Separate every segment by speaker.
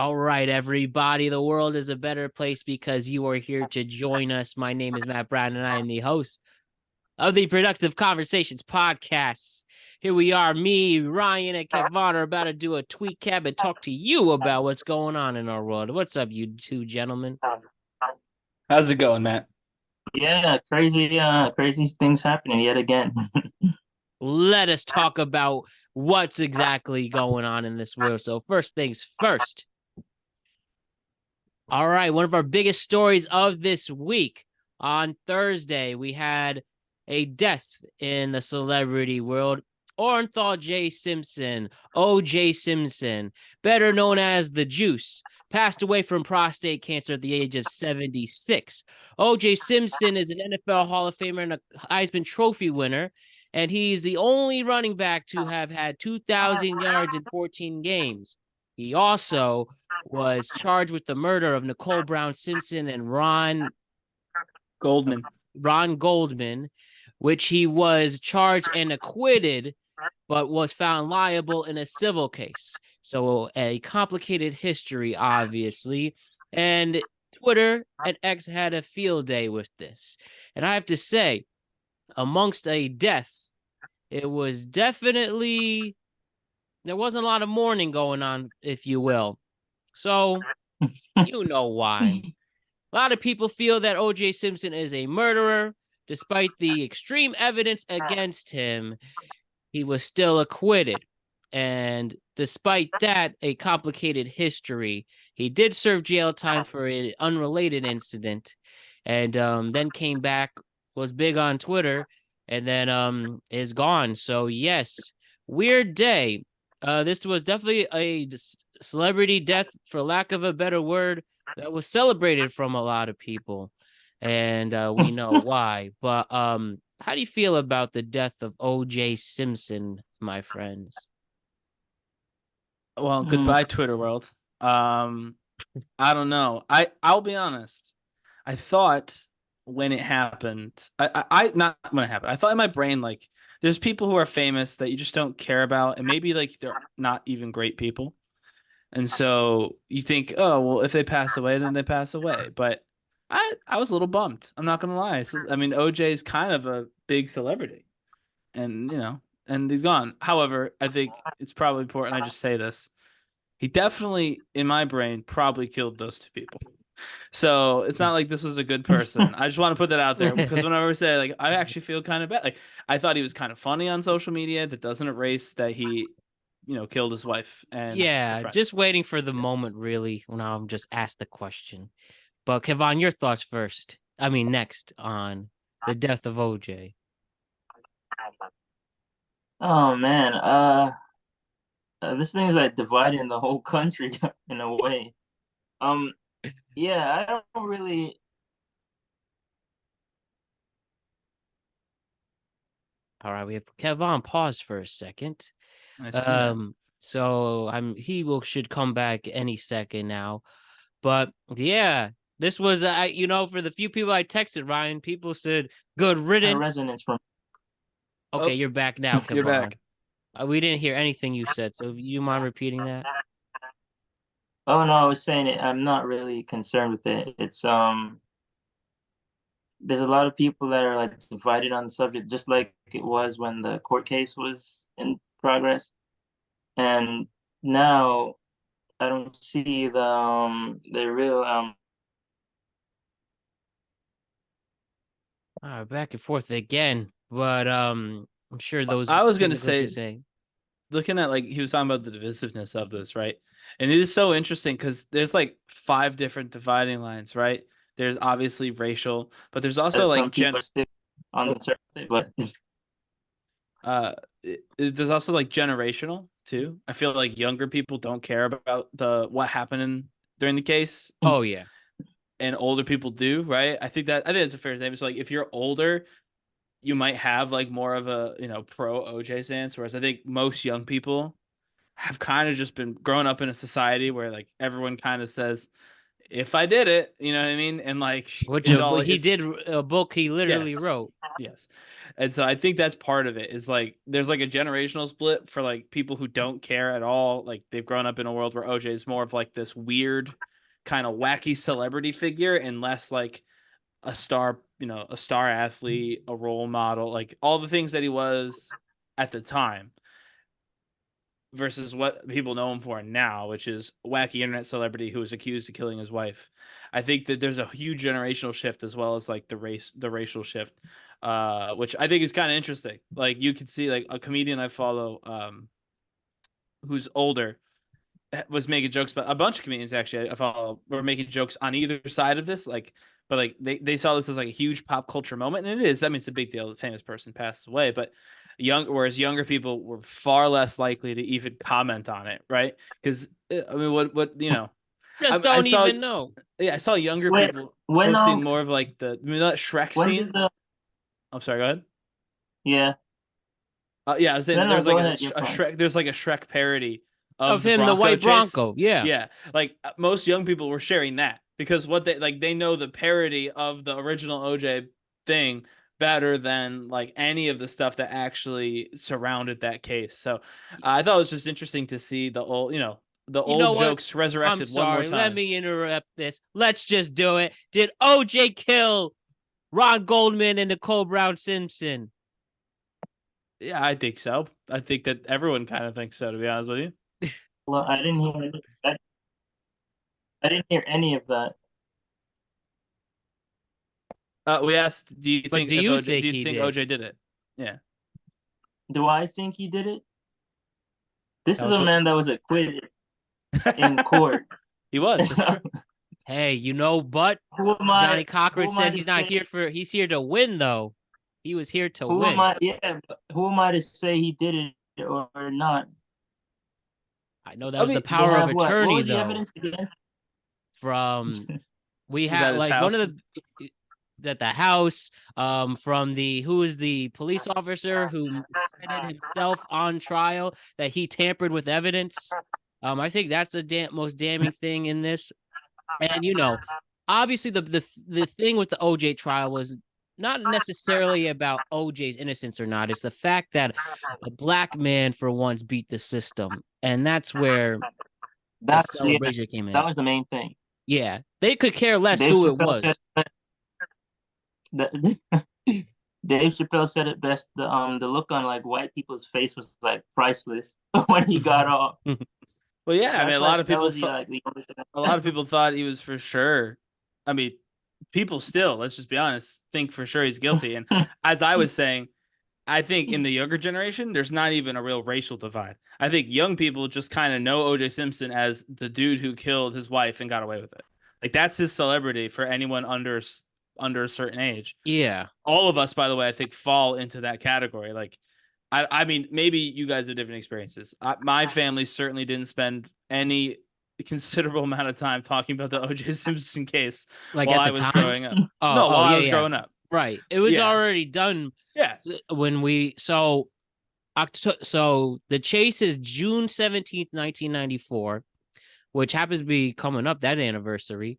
Speaker 1: All right, everybody. The world is a better place because you are here to join us. My name is Matt Brown, and I am the host of the Productive Conversations podcast. Here we are, me, Ryan, and Kevon are about to do a tweet cab and talk to you about what's going on in our world. What's up, you two gentlemen?
Speaker 2: How's it going, Matt?
Speaker 3: Yeah, crazy things happening yet again.
Speaker 1: Let us talk about what's exactly going on in this world. So first things first. All right, one of our biggest stories of this week. On Thursday, we had a death in the celebrity world. Orenthal J. Simpson, O.J. Simpson, better known as The Juice, passed away from prostate cancer at the age of 76. O.J. Simpson is an NFL Hall of Famer and a Heisman Trophy winner, and he's the only running back to have had 2,000 yards in 14 games. He also was charged with the murder of Nicole Brown Simpson and
Speaker 2: Goldman.
Speaker 1: Ron Goldman, which he was charged and acquitted, but was found liable in a civil case. So a complicated history, obviously. And Twitter and X had a field day with this. And I have to say, amongst a death, it was definitely, there wasn't a lot of mourning going on, if you will. So, you know why. A lot of people feel that O.J. Simpson is a murderer. Despite the extreme evidence against him, he was still acquitted. And despite that, a complicated history. He did serve jail time for an unrelated incident, and then came back, was big on Twitter, and then is gone. So yes, weird day. This was definitely a celebrity death, for lack of a better word, that was celebrated from a lot of people, and we know why. But how do you feel about the death of O.J. Simpson, my friends?
Speaker 2: Well, goodbye, Twitter world. I don't know. I'll be honest. I thought when it happened, I not when it happened. I thought in my brain like there's people who are famous that you just don't care about, and maybe like they're not even great people. And so you think, oh well, if they pass away, then they pass away. But I was a little bummed. I'm not gonna lie. I mean, OJ is kind of a big celebrity, and and he's gone. However, I think it's probably important I just say this. He definitely, in my brain, probably killed those two people. So it's not like this was a good person. I just want to put that out there because whenever I say like I actually feel kind of bad. Like I thought he was kind of funny on social media. That doesn't erase that he, killed his wife and a
Speaker 1: Yeah,
Speaker 2: friend.
Speaker 1: just waiting for the moment, really, when I'm just asked the question. But Kevon, your thoughts first. I mean, next on the death of OJ.
Speaker 3: Oh man, this thing is like dividing the whole country in a way. Um, yeah, I don't really.
Speaker 1: All right, we have Kevon paused for a second.
Speaker 2: I see that.
Speaker 1: So he should come back any second now. But yeah, this was for the few people I texted, Ryan, people said good
Speaker 3: Kind of
Speaker 1: riddance.
Speaker 3: resonance from.
Speaker 1: Okay,
Speaker 2: Oh,
Speaker 1: you're back now,
Speaker 2: you're
Speaker 1: Kevon.
Speaker 2: back.
Speaker 1: We didn't hear anything you said, so you mind repeating that?
Speaker 3: Oh no, I was saying it. I'm not really concerned with it. There's a lot of people that are like divided on the subject, just like it was when the court case was in progress. And now I don't see the real
Speaker 1: All right, back and forth again, but I'm sure those
Speaker 2: I was gonna
Speaker 1: technical
Speaker 2: say,
Speaker 1: issues say.
Speaker 2: looking at like he was talking about the divisiveness of this, right? And it is so interesting because there's like five different dividing lines, right? There's obviously racial, but there's also
Speaker 3: that some
Speaker 2: like
Speaker 3: people are still on
Speaker 2: oh,
Speaker 3: the surface, but
Speaker 2: there's also like generational too. I feel like younger people don't care about the what happened during the case,
Speaker 1: Oh yeah.
Speaker 2: and older people do, right? I think that's a fair statement. So like if you're older, you might have like more of a pro OJ stance, whereas I think most young people have kind of just been growing up in a society where like everyone kind of says if I did it, you know what I mean? And like,
Speaker 1: Which he
Speaker 2: it's
Speaker 1: did a book he literally
Speaker 2: yes,
Speaker 1: wrote.
Speaker 2: yes. And so I think that's part of it is like there's like a generational split for like people who don't care at all. Like they've grown up in a world where OJ is more of like this weird kind of wacky celebrity figure and less like a star, a star athlete, a role model, like all the things that he was at the time versus what people know him for now, which is a wacky internet celebrity who was accused of killing his wife. I think that there's a huge generational shift as well as like the racial shift, which I think is kind of interesting. Like you could see like a comedian I follow, who's older, was making jokes about a bunch of comedians actually I follow were making jokes on either side of this, like, but like they saw this as like a huge pop culture moment, and it is. I mean, it's a big deal. The famous person passed away, but whereas younger people were far less likely to even comment on it, right? Because I mean,
Speaker 1: Just
Speaker 2: I
Speaker 1: don't
Speaker 2: saw,
Speaker 1: even know.
Speaker 2: yeah, I saw younger
Speaker 3: When
Speaker 2: people
Speaker 3: when
Speaker 2: posting more of like that Shrek
Speaker 3: when
Speaker 2: scene.
Speaker 3: did the
Speaker 2: I'm sorry, go ahead.
Speaker 3: yeah
Speaker 2: Yeah, I was saying
Speaker 3: no
Speaker 2: that
Speaker 3: no
Speaker 2: there's like
Speaker 3: go
Speaker 2: a,
Speaker 3: ahead, you're
Speaker 2: a
Speaker 3: fine.
Speaker 2: Shrek. There's like a Shrek parody
Speaker 1: Of
Speaker 2: of the
Speaker 1: him, the
Speaker 2: Bronco
Speaker 1: white
Speaker 2: chase.
Speaker 1: Bronco. Yeah.
Speaker 2: Yeah, like most young people were sharing that because what they know the parody of the original OJ thing better than like any of the stuff that actually surrounded that case. So I thought it was just interesting to see the
Speaker 1: You know
Speaker 2: old
Speaker 1: what?
Speaker 2: jokes
Speaker 1: I'm
Speaker 2: resurrected one more
Speaker 1: sorry. Let
Speaker 2: time.
Speaker 1: me interrupt this. Let's just do it. Did OJ kill Ron Goldman and Nicole Brown Simpson?
Speaker 2: Yeah, I think so. I think that everyone kind of thinks so, to be honest with you.
Speaker 3: Well, I didn't hear any of that.
Speaker 2: We asked, do you
Speaker 1: But
Speaker 2: think
Speaker 1: do
Speaker 2: if
Speaker 1: you
Speaker 2: OJ,
Speaker 1: think
Speaker 2: do you
Speaker 1: he
Speaker 2: think
Speaker 1: did?
Speaker 2: OJ did it? Yeah,
Speaker 3: Do I think he did it? This
Speaker 2: that
Speaker 3: is
Speaker 2: was
Speaker 3: a
Speaker 2: what
Speaker 3: man that was acquitted in court.
Speaker 2: he was. That's true.
Speaker 1: Hey, but
Speaker 3: Who am
Speaker 1: Johnny
Speaker 3: I?
Speaker 1: Cochran
Speaker 3: Who am I
Speaker 1: said
Speaker 3: to
Speaker 1: he's
Speaker 3: say?
Speaker 1: here to win though. He was here to
Speaker 3: Who am
Speaker 1: win.
Speaker 3: I? Yeah, but who am I to say he did it or not?
Speaker 1: I know that
Speaker 2: I
Speaker 1: was the
Speaker 2: mean,
Speaker 3: They
Speaker 1: power of
Speaker 3: have what? What
Speaker 1: attorney
Speaker 3: was the
Speaker 1: though.
Speaker 3: evidence against?
Speaker 1: From we
Speaker 2: was
Speaker 1: had
Speaker 2: at his
Speaker 1: like one
Speaker 2: house.
Speaker 1: of the house from the who is the police officer who said it himself on trial that he tampered with evidence. I think that's the most damning thing in this. And obviously the thing with the OJ trial was not necessarily about OJ's innocence or not. It's the fact that a black man for once beat the system, and that's where the
Speaker 3: That's yeah.
Speaker 1: celebration came
Speaker 3: That
Speaker 1: in.
Speaker 3: was the main thing.
Speaker 1: Yeah, they could care less
Speaker 3: Dave
Speaker 1: who it
Speaker 3: Chappelle said
Speaker 1: was.
Speaker 3: that. Dave Chappelle said it best. The look on like white people's face was like priceless when he got off.
Speaker 2: Well, yeah, I mean,
Speaker 3: That's like that was the like the
Speaker 2: a lot of people thought he was for sure. I mean, people still, let's just be honest, think for sure he's guilty. And as I was saying, I think in the younger generation, there's not even a real racial divide. I think young people just kind of know OJ Simpson as the dude who killed his wife and got away with it. Like that's his celebrity for anyone under a certain age.
Speaker 1: Yeah.
Speaker 2: All of us, by the way, I think fall into that category. Like, I mean, maybe you guys have different experiences. My family certainly didn't spend any considerable amount of time talking about the OJ Simpson case
Speaker 1: Like
Speaker 2: while
Speaker 1: at
Speaker 2: I
Speaker 1: the
Speaker 2: was
Speaker 1: time.
Speaker 2: growing up. No, while I
Speaker 1: Yeah,
Speaker 2: was
Speaker 1: yeah.
Speaker 2: growing up.
Speaker 1: Right. It was
Speaker 2: Yeah.
Speaker 1: already done.
Speaker 2: Yeah.
Speaker 1: When so the chase is June 17th, 1994, which happens to be coming up that anniversary.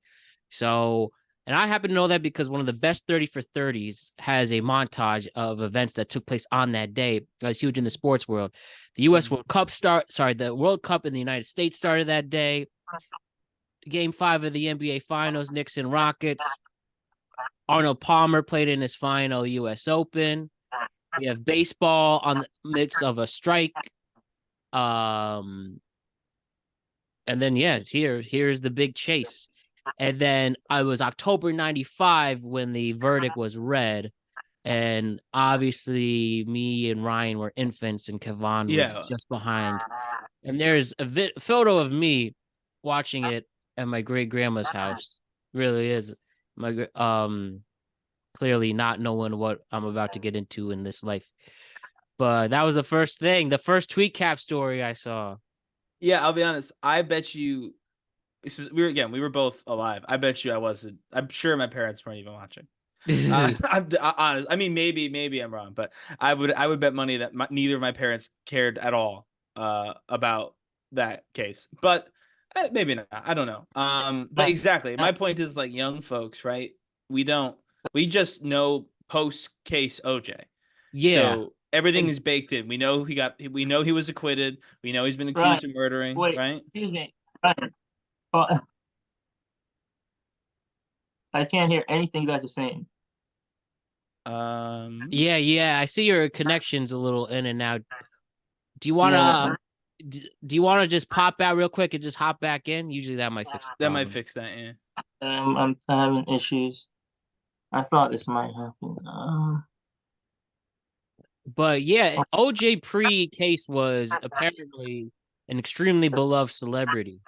Speaker 1: So, and I happen to know that because one of the best 30 for 30s has a montage of events that took place on that day. That's huge in the sports world. The U.S. World Cup the World Cup in the United States started that day. Game 5 of the NBA Finals, Knicks and Rockets. Arnold Palmer played in his final U.S. Open. We have baseball on the midst of a strike. And then here's the big chase. And then I was October 95 when the verdict was read. And obviously me and Ryan were infants and Kevon was just behind. And there's a photo of me watching it at my great grandma's house. Really is my clearly not knowing what I'm about to get into in this life. But that was the first tweet cap story I saw.
Speaker 2: Yeah, I'll be honest. I bet you we were both alive. I bet you I wasn't. I'm sure my parents weren't even watching. I'm honest. I mean, maybe I'm wrong, but I would bet money that neither of my parents cared at all about that case. But Maybe not. I don't know. But exactly. My point is like young folks, right? We just know post case OJ.
Speaker 1: Yeah.
Speaker 2: So everything is baked in. We know he was acquitted. We know he's been
Speaker 3: Ryan,
Speaker 2: accused of murdering,
Speaker 3: wait,
Speaker 2: right?
Speaker 3: excuse me. Ryan, oh, I can't hear anything you guys are saying.
Speaker 1: Yeah. I see your connection's a little in and out. Do you want
Speaker 3: Yeah,
Speaker 1: to do you want to just pop out real quick and just hop back in? Usually that might fix the
Speaker 2: that might
Speaker 1: problem.
Speaker 2: fix that, yeah.
Speaker 3: I'm having issues. I thought this might happen.
Speaker 1: But yeah, OJ pre-case was apparently an extremely beloved celebrity.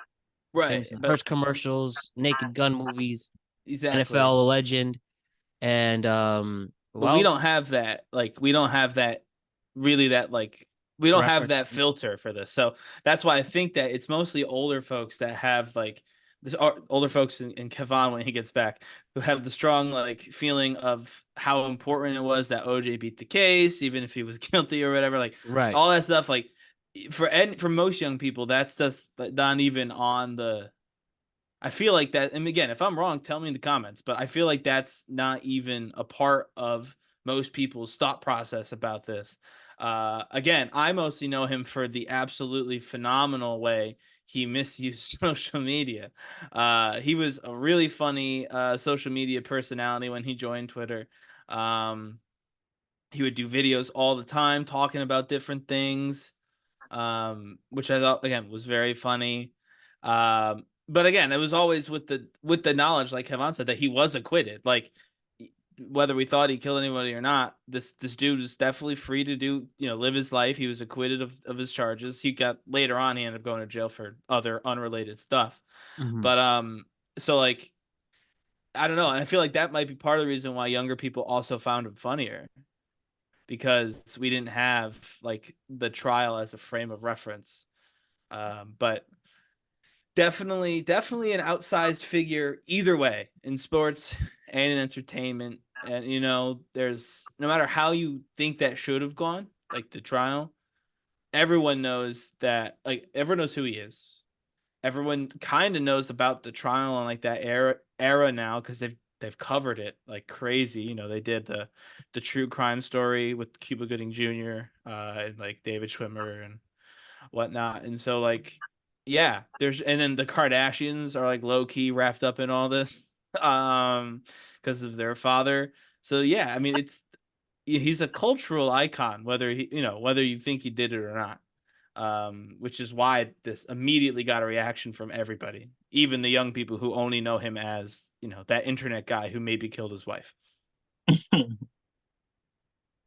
Speaker 2: Right. But
Speaker 1: First commercials, Naked Gun movies,
Speaker 2: exactly.
Speaker 1: NFL legend, and
Speaker 2: But we
Speaker 1: well,
Speaker 2: don't have that. Like we don't have that really that like we don't have
Speaker 1: reference.
Speaker 2: that filter for this. So that's why I think that it's mostly older folks that have like this older folks in Kevon when he gets back who have the strong like feeling of how important it was that OJ beat the case, even if he was guilty or whatever. Like
Speaker 1: Right.
Speaker 2: all that stuff. Like for most young people, that's just not even on the. I feel like that, and again, if I'm wrong, tell me in the comments, but I feel like that's not even a part of most people's thought process about this. Again, I mostly know him for the absolutely phenomenal way he misused social media. He was a really funny social media personality when he joined Twitter. Um, he would do videos all the time talking about different things, which I thought again was very funny. But again, it was always with the knowledge, like Kevin said, that he was acquitted. Like whether we thought he killed anybody or not, this dude is definitely free to do live his life. He was acquitted of his charges. He got later on he ended up going to jail for other unrelated stuff.
Speaker 1: Mhm.
Speaker 2: But so like I don't know, and I feel like that might be part of the reason why younger people also found him funnier because we didn't have like the trial as a frame of reference. But definitely an outsized figure either way in sports and in entertainment. And there's no matter how you think that should have gone, like the trial, everyone knows that like everyone knows who he is. Everyone kind of knows about the trial and like that era now because they've covered it like crazy. They did the true crime story with Cuba Gooding Jr. And like David Schwimmer and whatnot. And so like, yeah, and then the Kardashians are like low key wrapped up in all this, because of their father. So yeah, I mean, he's a cultural icon, whether whether you think he did it or not. Which is why this immediately got a reaction from everybody, even the young people who only know him as that internet guy who maybe killed his wife.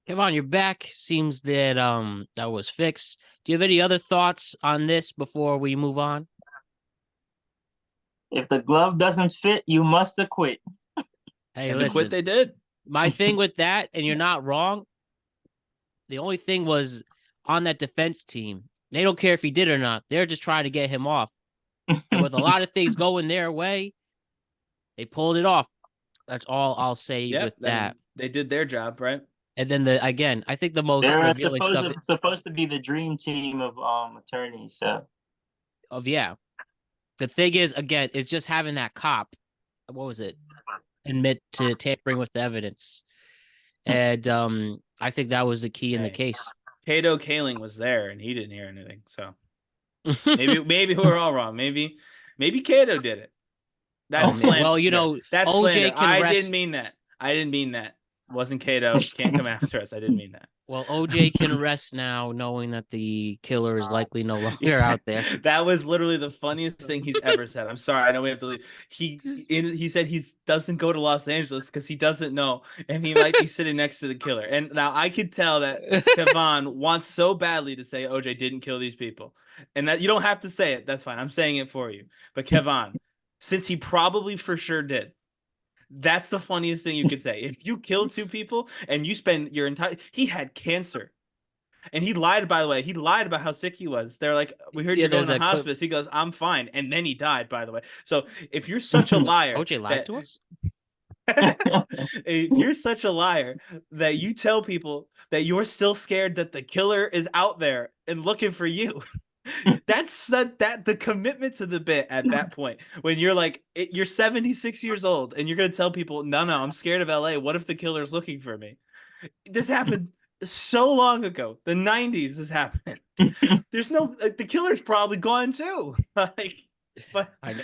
Speaker 1: Kevon, you're back. Seems that that was fixed. Do you have any other thoughts on this before we move on?
Speaker 3: If the glove doesn't fit, you must acquit.
Speaker 1: Hey,
Speaker 2: And
Speaker 1: listen.
Speaker 2: quit they did.
Speaker 1: My thing with that, and you're not wrong. The only thing was on that defense team. They don't care if he did or not. They're just trying to get him off. And with a lot of things going their way, they pulled it off. That's all I'll say with that.
Speaker 2: They did their job, right?
Speaker 1: And then I think the most
Speaker 3: They're
Speaker 1: revealing stuff
Speaker 3: supposed to be the dream team of attorneys. So
Speaker 1: the thing is, again, is just having that cop, what was it, admit to tampering with the evidence. And I think that was the key in the case.
Speaker 2: Kato Kaling was there and he didn't hear anything. So maybe we're all wrong. Maybe Kato did it. That's slander.
Speaker 1: Well,
Speaker 2: that's
Speaker 1: OJ
Speaker 2: slander.
Speaker 1: can rest.
Speaker 2: Didn't mean that. I didn't mean that. Wasn't Kato. Can't come after us. I didn't mean that.
Speaker 1: Well, OJ can rest now, knowing that the killer is likely no longer out there.
Speaker 2: That was literally the funniest thing he's ever said. I'm sorry, I know we have to leave. He said he doesn't go to Los Angeles because he doesn't know, and he might be sitting next to the killer. And now I could tell that Kevon wants so badly to say OJ didn't kill these people, and that you don't have to say it. That's fine. I'm saying it for you. But Kevon, since he probably for sure did. That's the funniest thing you could say. If you killed two people and you spend your entire... He had cancer. And he lied, by the way. He lied about how sick he was. They're like, we heard you're going to hospice. He goes, I'm fine. And then he died, by the way. So if you're such a liar...
Speaker 1: OJ lied to us?
Speaker 2: If you're such a liar that you tell people that you're still scared that the killer is out there and looking for you, That's that the commitment to the bit at that point when you're like you're 76 years old and you're gonna tell people, no, I'm scared of LA. What if the killer's looking for me? This happened so long ago. The 90s. This happened. There's no the killer's probably gone too. Like, but
Speaker 1: I know.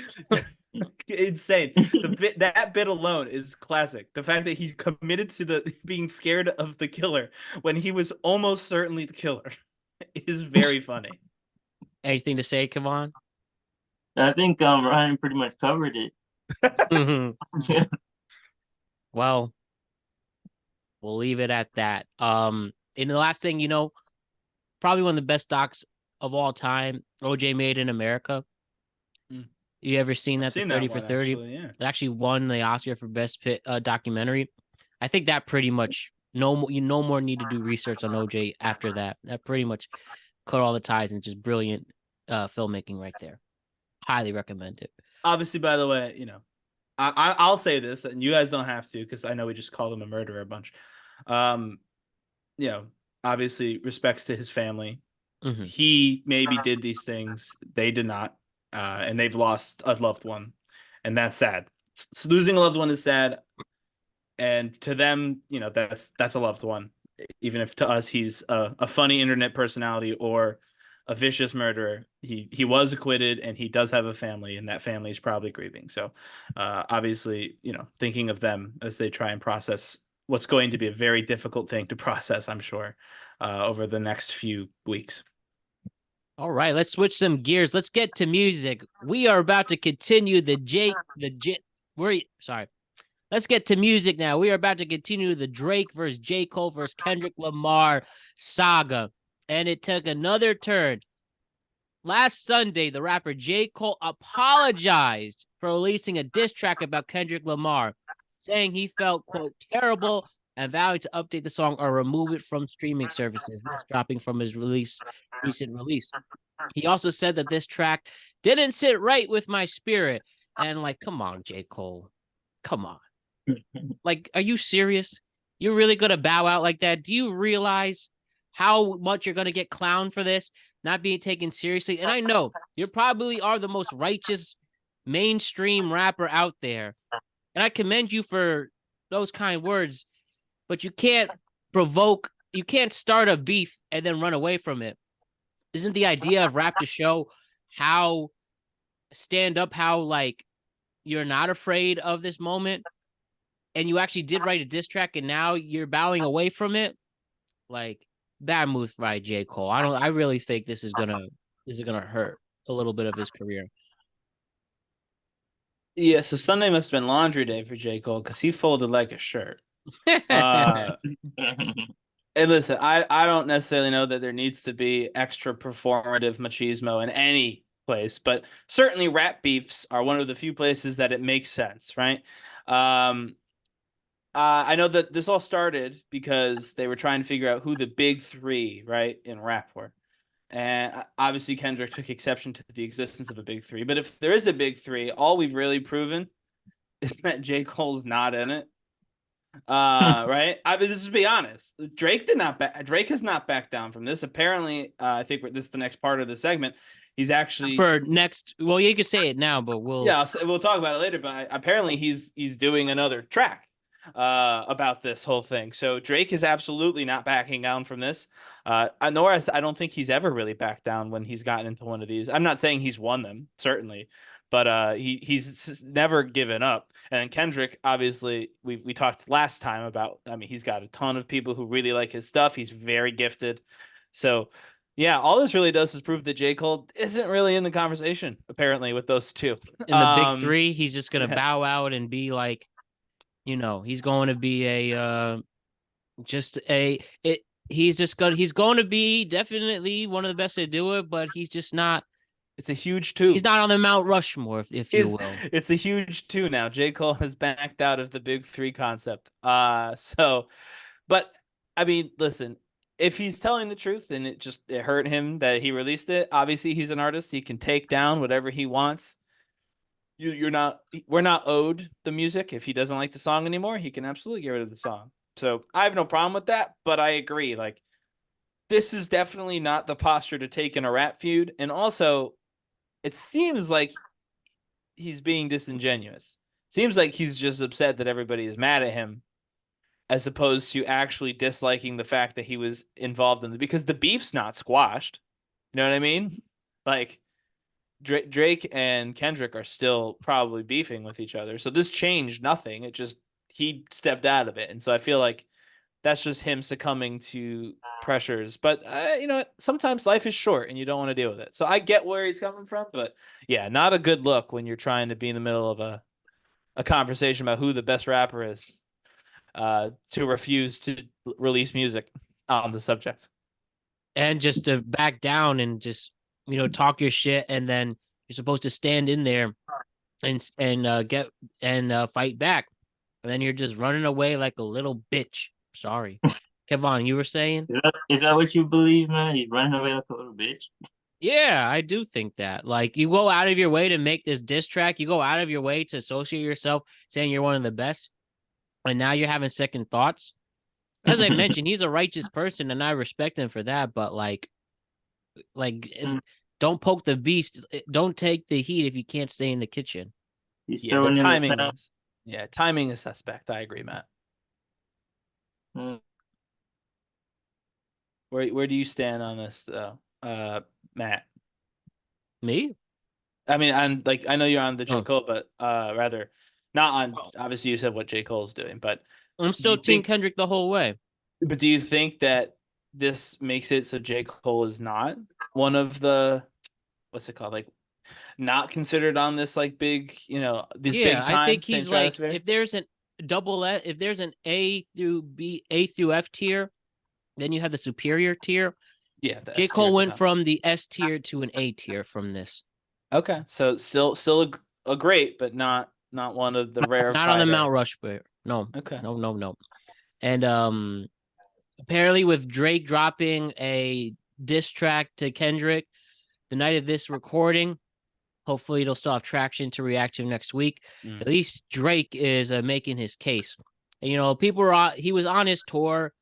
Speaker 2: insane. That bit alone is classic. The fact that he committed to the being scared of the killer when he was almost certainly the killer is very funny.
Speaker 1: Anything to say, Kevon?
Speaker 3: I think Ryan pretty much covered it.
Speaker 1: Well, we'll leave it at that. And the last thing, probably one of the best docs of all time, OJ Made in America. You ever seen that?
Speaker 2: Seen
Speaker 1: the 30
Speaker 2: that
Speaker 1: for
Speaker 2: one,
Speaker 1: 30?
Speaker 2: actually, yeah.
Speaker 1: It actually won the Oscar for best documentary. I think that pretty much no more need to do research on OJ after that. That pretty much cut all the ties and just brilliant filmmaking right there. Highly recommend it.
Speaker 2: Obviously, by the way, I'll say this, and you guys don't have to because I know we just called him a murderer a bunch. Obviously, respects to his family.
Speaker 1: Mm-hmm.
Speaker 2: He maybe did these things. They did not. And they've lost a loved one. And that's sad. Losing a loved one is sad. And to them, that's a loved one. Even if to us he's a funny internet personality or a vicious murderer, he was acquitted and he does have a family, and that family is probably grieving. So obviously, thinking of them as they try and process what's going to be a very difficult thing to process, I'm sure, over the next few weeks.
Speaker 1: All right, let's switch some gears. Let's get to music. We are about to continue Let's get to music now. We are about to continue the Drake versus J. Cole versus Kendrick Lamar saga. And it took another turn. Last Sunday, the rapper J. Cole apologized for releasing a diss track about Kendrick Lamar, saying he felt, quote, terrible and vowing to update the song or remove it from streaming services, this dropping from his recent release. He also said that this track didn't sit right with my spirit. And come on, J. Cole. Come on. Are you serious? You're really going to bow out like that? Do you realize how much you're going to get clowned for this, not being taken seriously? And I know you probably are the most righteous mainstream rapper out there. And I commend you for those kind words, but you can't start a beef and then run away from it. Isn't the idea of rap to show how you're not afraid of this moment? And you actually did write a diss track and now you're bowing away from it? Bad move by J. Cole. I really think this is gonna hurt a little bit of his career.
Speaker 2: Yeah, so Sunday must have been laundry day for J. Cole because he folded like a shirt. And listen, I don't necessarily know that there needs to be extra performative machismo in any place, but certainly rap beefs are one of the few places that it makes sense, right? I know that this all started because they were trying to figure out who the big three, right, in rap were. And obviously Kendrick took exception to the existence of a big three. But if there is a big three, all we've really proven is that J. Cole's not in it. Right? Let's just be honest. Drake has not backed down from this. Apparently, I think this is the next part of the segment. He's actually
Speaker 1: well, you can say it now, but we'll
Speaker 2: talk about it later. But apparently he's doing another track about this whole thing. So Drake is absolutely not backing down from this. Nor I don't think he's ever really backed down when he's gotten into one of these. I'm not saying he's won them, certainly, but he's never given up. And Kendrick, obviously, we talked last time about. I mean, he's got a ton of people who really like his stuff. He's very gifted. So yeah, all this really does is prove that J. Cole isn't really in the conversation, apparently, with those two.
Speaker 1: In the big three, he's just gonna bow out and be like, he's going to be he's going to be definitely one of the best to do it, but he's just not.
Speaker 2: It's a huge two.
Speaker 1: He's not on the Mount Rushmore, if you will.
Speaker 2: It's a huge two now. J. Cole has backed out of the big three concept. But I mean, listen, if he's telling the truth and it hurt him that he released it, obviously he's an artist. He can take down whatever he wants. We're not owed the music. If he doesn't like the song anymore, he can absolutely get rid of the song. So I have no problem with that, but I agree. this is definitely not the posture to take in a rap feud. And also, it seems like he's being disingenuous. Seems like he's just upset that everybody is mad at him, as opposed to actually disliking the fact that he was involved in it, because the beef's not squashed. You know what I mean? Like Drake and Kendrick are still probably beefing with each other. So this changed nothing. It just he stepped out of it. And so I feel like that's just him succumbing to pressures. But sometimes life is short and you don't want to deal with it. So I get where he's coming from, but yeah, not a good look when you're trying to be in the middle of a conversation about who the best rapper is, to refuse to release music on the subject.
Speaker 1: And just to back down and just, talk your shit, and then you're supposed to stand in there and get and fight back. And then you're just running away like a little bitch. Sorry. Kevon, you were saying?
Speaker 3: Is that what you believe, man? He's running away like a little bitch.
Speaker 1: Yeah, I do think that. Like, you go out of your way to make this diss track. You go out of your way to associate yourself saying you're one of the best. And now you're having second thoughts. As I mentioned, he's a righteous person and I respect him for that. But like, don't poke the beast. Don't take the heat if you can't stay in the kitchen.
Speaker 3: He's
Speaker 2: Yeah, the
Speaker 3: throwing in
Speaker 2: timing
Speaker 3: the
Speaker 2: is timing is suspect. I agree, Matt.
Speaker 3: Mm.
Speaker 2: Where do you stand on this though, Matt?
Speaker 1: Me?
Speaker 2: I mean, I know you're on the J.
Speaker 1: Oh.
Speaker 2: Cole, but rather not on. Obviously, you said what J. Cole's doing, but
Speaker 1: I'm still Team Kendrick the whole way.
Speaker 2: But do you think that this makes it so J. Cole is not one of the, what's it called, like, not considered on this like big, these big time?
Speaker 1: I think he's like, if there's an if there's an A through F tier, then you have the superior tier.
Speaker 2: Yeah,
Speaker 1: J. Cole went from the S tier to an A tier from this.
Speaker 2: Okay, so still a great, but not one of the rare.
Speaker 1: Not on the Mount Rushmore. No.
Speaker 2: Okay.
Speaker 1: No. And apparently with Drake dropping a diss track to Kendrick the night of this recording, hopefully it'll still have traction to react to next week. At least Drake is making his case. And, people he was on his tour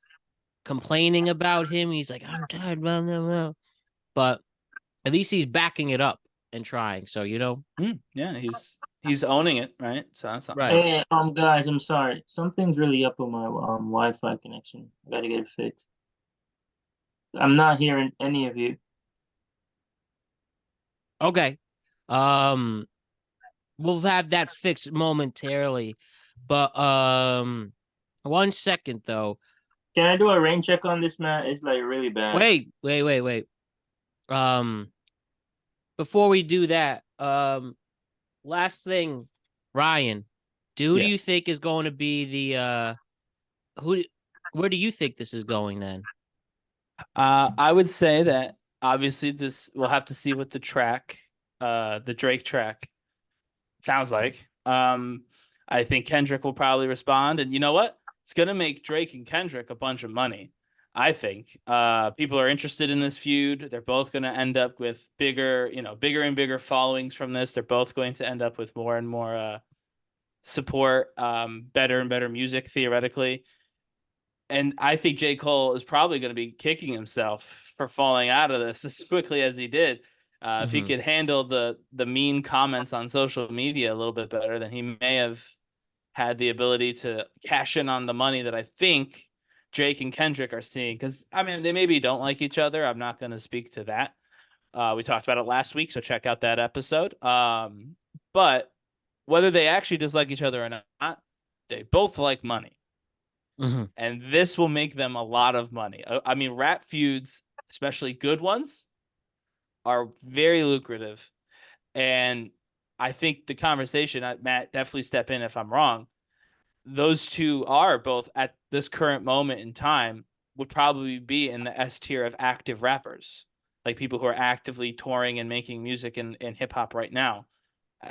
Speaker 1: complaining about him. He's like, I'm tired, blah, blah, blah. But at least he's backing it up and trying. So,
Speaker 2: yeah, he's owning it, right? So that's not
Speaker 1: right.
Speaker 3: Hey, guys, I'm sorry. Something's really up with my Wi-Fi connection. I gotta get it fixed. I'm not hearing any of you.
Speaker 1: Okay. We'll have that fixed momentarily. But 1 second though.
Speaker 3: Can I do a rain check on this, man? It's like really bad.
Speaker 1: Wait. Before we do that, last thing, Ryan, who do you think is going to be the where do you think this is going then?
Speaker 2: I would say that obviously we'll have to see what the Drake track sounds like. I think Kendrick will probably respond, and you know what? It's gonna make Drake and Kendrick a bunch of money. I think people are interested in this feud. They're both going to end up with bigger and bigger followings from this. They're both going to end up with more and more support, better and better music theoretically. And I think J. Cole is probably going to be kicking himself for falling out of this as quickly as he did. If he could handle the mean comments on social media a little bit better, then he may have had the ability to cash in on the money that I think Drake and Kendrick are seeing. Because, I mean, they maybe don't like each other. I'm not going to speak to that. We talked about it last week, so check out that episode. But whether they actually dislike each other or not, they both like money. And this will make them a lot of money. I mean, rap feuds, especially good ones, are very lucrative. And I think the conversation, Matt, definitely step in if I'm wrong, those two are both at this current moment in time would probably be in the S tier of active rappers, like people who are actively touring and making music in hip hop right now.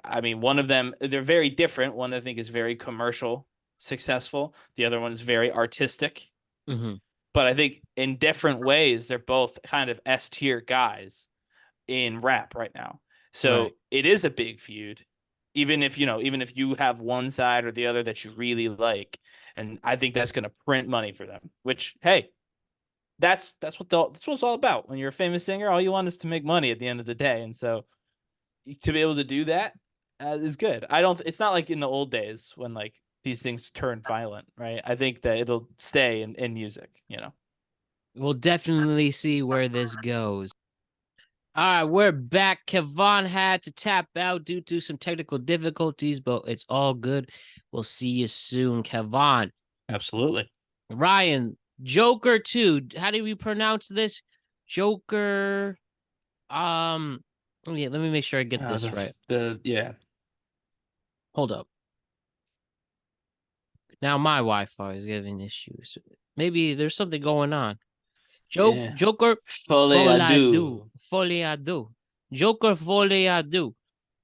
Speaker 2: I mean, one of them, they're very different. One I think is very commercial, successful. The other one is very artistic. But I think in different ways, they're both kind of S tier guys in rap right now. So it is a big feud. Even if you have one side or the other that you really like, and I think that's going to print money for them, which, hey, that's what it's all about. When you're a famous singer, all you want is to make money at the end of the day, and so to be able to do that is good. I don't. It's not like in the old days when like these things turned violent, right? I think that it'll stay in music.
Speaker 1: We'll definitely see where this goes. All right, we're back. Kevon had to tap out due to some technical difficulties, but it's all good. We'll see you soon, Kevon.
Speaker 2: Absolutely.
Speaker 1: Ryan, Joker 2. How do we pronounce this? Joker. Let me make sure I get this right.
Speaker 2: Yeah.
Speaker 1: Hold up. Now my Wi-Fi is giving issues. Maybe there's something going on. Joker
Speaker 2: Folie à deux.
Speaker 1: Folie à deux. Joker Folie à deux,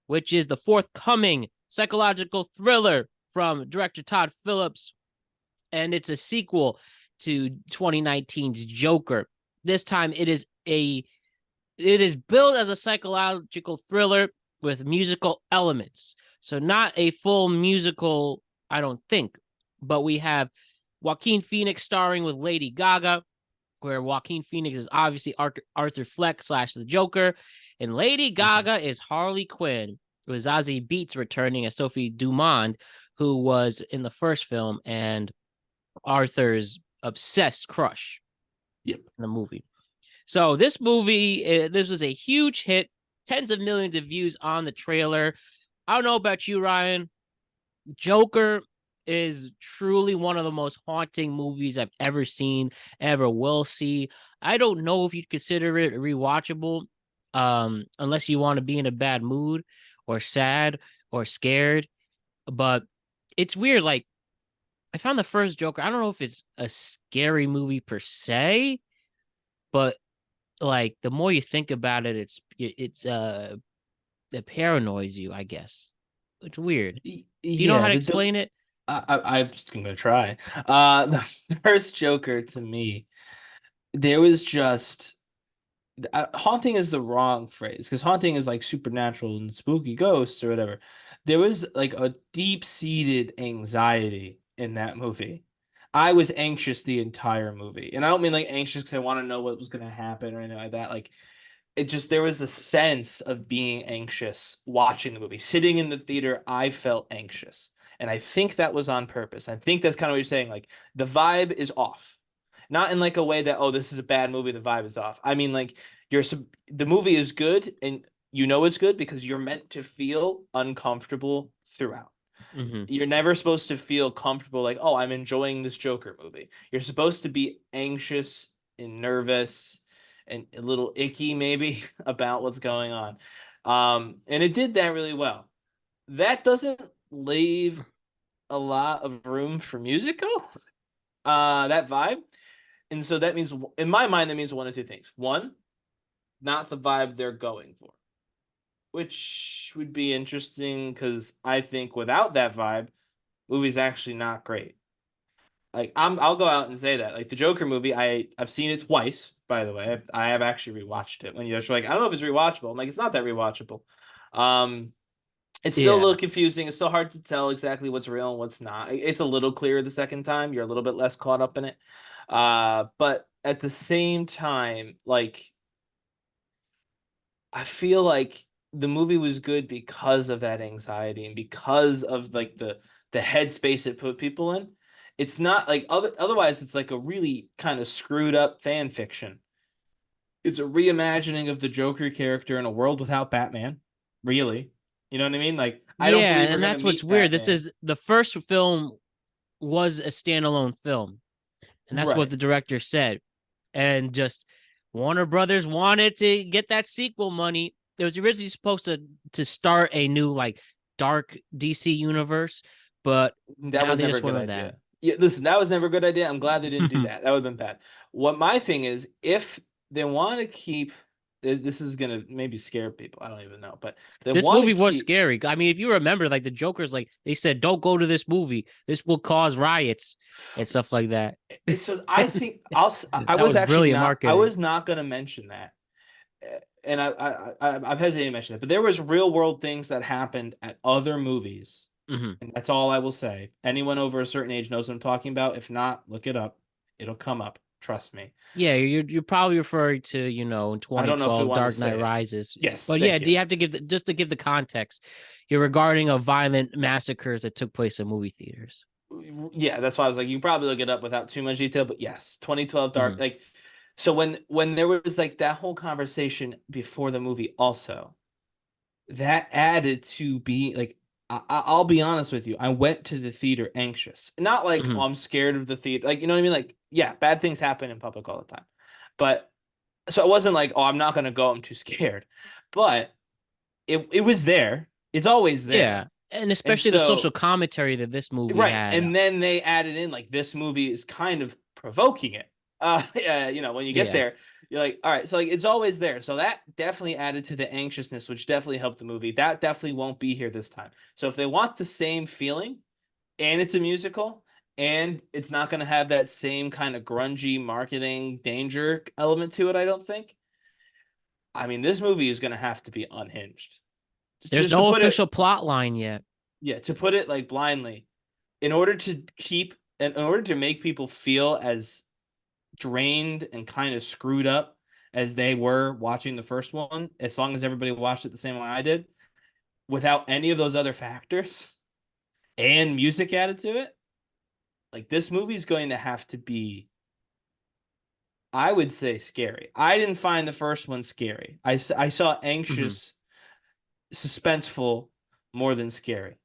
Speaker 1: which is the forthcoming psychological thriller from director Todd Phillips, and it's a sequel to 2019's Joker. This time it is billed as a psychological thriller with musical elements. So not a full musical, I don't think, but we have Joaquin Phoenix starring with Lady Gaga, where Joaquin Phoenix is obviously Arthur Fleck / the Joker, and Lady Gaga is Harley Quinn, with Zazie Beetz returning as Sophie Dumond, who was in the first film and Arthur's obsessed crush.
Speaker 2: Yep.
Speaker 1: In the movie. So this movie, this was a huge hit, tens of millions of views on the trailer. I don't know about you, Ryan. Joker is truly one of the most haunting movies I've ever seen, ever will see. I don't know if you'd consider it rewatchable, unless you want to be in a bad mood or sad or scared. But it's weird. Like, I found the first Joker. I don't know if it's a scary movie per se, but like the more you think about it, it paranoids you, I guess. It's weird. Do you know how to explain it?
Speaker 2: I'm just gonna try. The first Joker to me, there was just haunting is the wrong phrase because haunting is like supernatural and spooky ghosts or whatever. There was like a deep-seated anxiety in that movie. I was anxious the entire movie, and I don't mean like anxious because I want to know what was gonna happen or anything like that. Like there was a sense of being anxious watching the movie. Sitting in the theater, I felt anxious. And I think that was on purpose. I think that's kind of what you're saying. Like the vibe is off. Not in like a way that, oh, this is a bad movie, the vibe is off. I mean, like the movie is good and you know it's good because you're meant to feel uncomfortable throughout.
Speaker 1: Mm-hmm.
Speaker 2: You're never supposed to feel comfortable like, oh, I'm enjoying this Joker movie. You're supposed to be anxious and nervous and a little icky maybe about what's going on. And it did that really well. That doesn't leave a lot of room for musical, that vibe. And so that means, in my mind, that means one of two things. One, not the vibe they're going for, which would be interesting because I think without that vibe, movie's actually not great. Like I'll go out and say that. Like the Joker movie, I've seen it twice, by the way. I have actually rewatched it. When you're like, I don't know if it's rewatchable. I'm like, it's not that rewatchable. It's still a little confusing. It's still hard to tell exactly what's real and what's not. It's a little clearer the second time. You're a little bit less caught up in it. But at the same time, like I feel like the movie was good because of that anxiety and because of like the headspace it put people in. It's not like otherwise it's like a really kind of screwed up fan fiction. It's a reimagining of the Joker character in a world without Batman. Really. You know what I mean? Like I don't believe
Speaker 1: and that's what's weird. This is the first film was a standalone film. And that's what the director said. And just Warner Brothers wanted to get that sequel money. It was originally supposed to start a new like dark DC universe, but
Speaker 2: that was never a good idea. Yeah, listen, that was never a good idea. I'm glad they didn't do that. That would have been bad. What my thing is, if they want to keep, this is gonna maybe scare people. I don't even know, but
Speaker 1: this movie was scary. I mean, if you remember, like the Joker's, like they said, don't go to this movie. This will cause riots and stuff like that.
Speaker 2: So I think I was not gonna mention that, and I've hesitated to mention it, but there was real world things that happened at other movies.
Speaker 1: Mm-hmm.
Speaker 2: And that's all I will say. Anyone over a certain age knows what I'm talking about. If not, look it up. It'll come up. Trust me.
Speaker 1: Yeah, you're probably referring to, in
Speaker 2: I don't know if we
Speaker 1: 2012
Speaker 2: want to
Speaker 1: Dark Knight
Speaker 2: say it.
Speaker 1: Rises.
Speaker 2: Yes,
Speaker 1: But yeah,
Speaker 2: thank
Speaker 1: do you
Speaker 2: you.
Speaker 1: have to just to give the context? You're regarding of violent massacres that took place in movie theaters.
Speaker 2: Yeah, that's why I was like, you probably look it up without too much detail, but yes, 2012 Dark.
Speaker 1: Mhm.
Speaker 2: Like, so when there was like that whole conversation before the movie, also that added to be like, I'll be honest with you, I went to the theater anxious, not like, oh,
Speaker 1: Mhm.
Speaker 2: I'm scared of the theater, like, you know what I mean? Like, yeah, bad things happen in public all the time, but so it wasn't like, oh, I'm not gonna go, I'm too scared, but it was there. It's always
Speaker 1: Yeah,
Speaker 2: there,
Speaker 1: and
Speaker 2: and
Speaker 1: especially the social
Speaker 2: so.
Speaker 1: commentary that this movie
Speaker 2: Right.
Speaker 1: had.
Speaker 2: And then they added in like this movie is kind of provoking it. When you get
Speaker 1: Yeah,
Speaker 2: there, you're like, all right, so like it's always there. So that definitely added to the anxiousness, which definitely helped the movie. That definitely won't be here this time. So if they want the same feeling and it's a musical and it's not going to have that same kind of grungy marketing danger element to it, I don't think. I mean, this movie is going to have to be unhinged.
Speaker 1: there's
Speaker 2: Just to
Speaker 1: no
Speaker 2: put it,
Speaker 1: official plot line yet.
Speaker 2: yeah, to put it like blindly, in order to make people feel as drained and kind of screwed up as they were watching the first one, as long as everybody watched it the same way I did, without any of those other factors and music added to it, like this movie's going to have to be, I would say, scary. I didn't find the first one scary. I saw
Speaker 1: Mhm.
Speaker 2: anxious, suspenseful more than scary.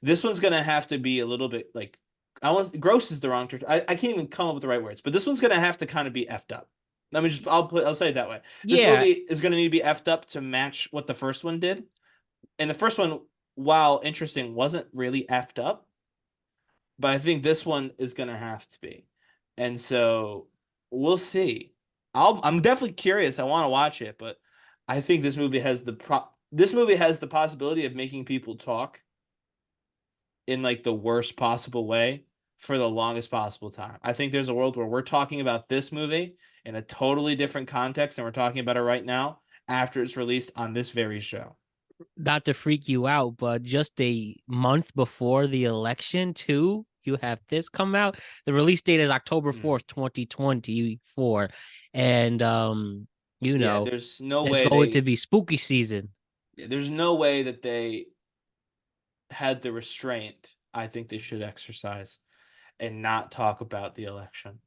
Speaker 2: This one's gonna have to be a little bit like, I want, gross is the wrong term. I can't even come up with the right words, but this one's gonna have to kind of be effed up. Let me just I'll say it that way. This
Speaker 1: Yeah,
Speaker 2: movie is gonna need to be effed up to match what the first one did. And the first one, while interesting, wasn't really effed up, but I think this one is gonna have to be. And so we'll see. I'm definitely curious. I want to watch it, but I think this movie has the possibility of making people talk in like the worst possible way for the longest possible time. I think there's a world where we're talking about this movie in a totally different context and we're talking about it right now after it's released on this very show.
Speaker 1: not to freak you out, but just a month before the election, too, you have this come out. The release date is October
Speaker 2: Mm.
Speaker 1: 4th, 2024. And
Speaker 2: Yeah, there's no
Speaker 1: it's
Speaker 2: way
Speaker 1: going to be spooky season.
Speaker 2: there's no way that they had the restraint I think they should exercise and not talk about the election.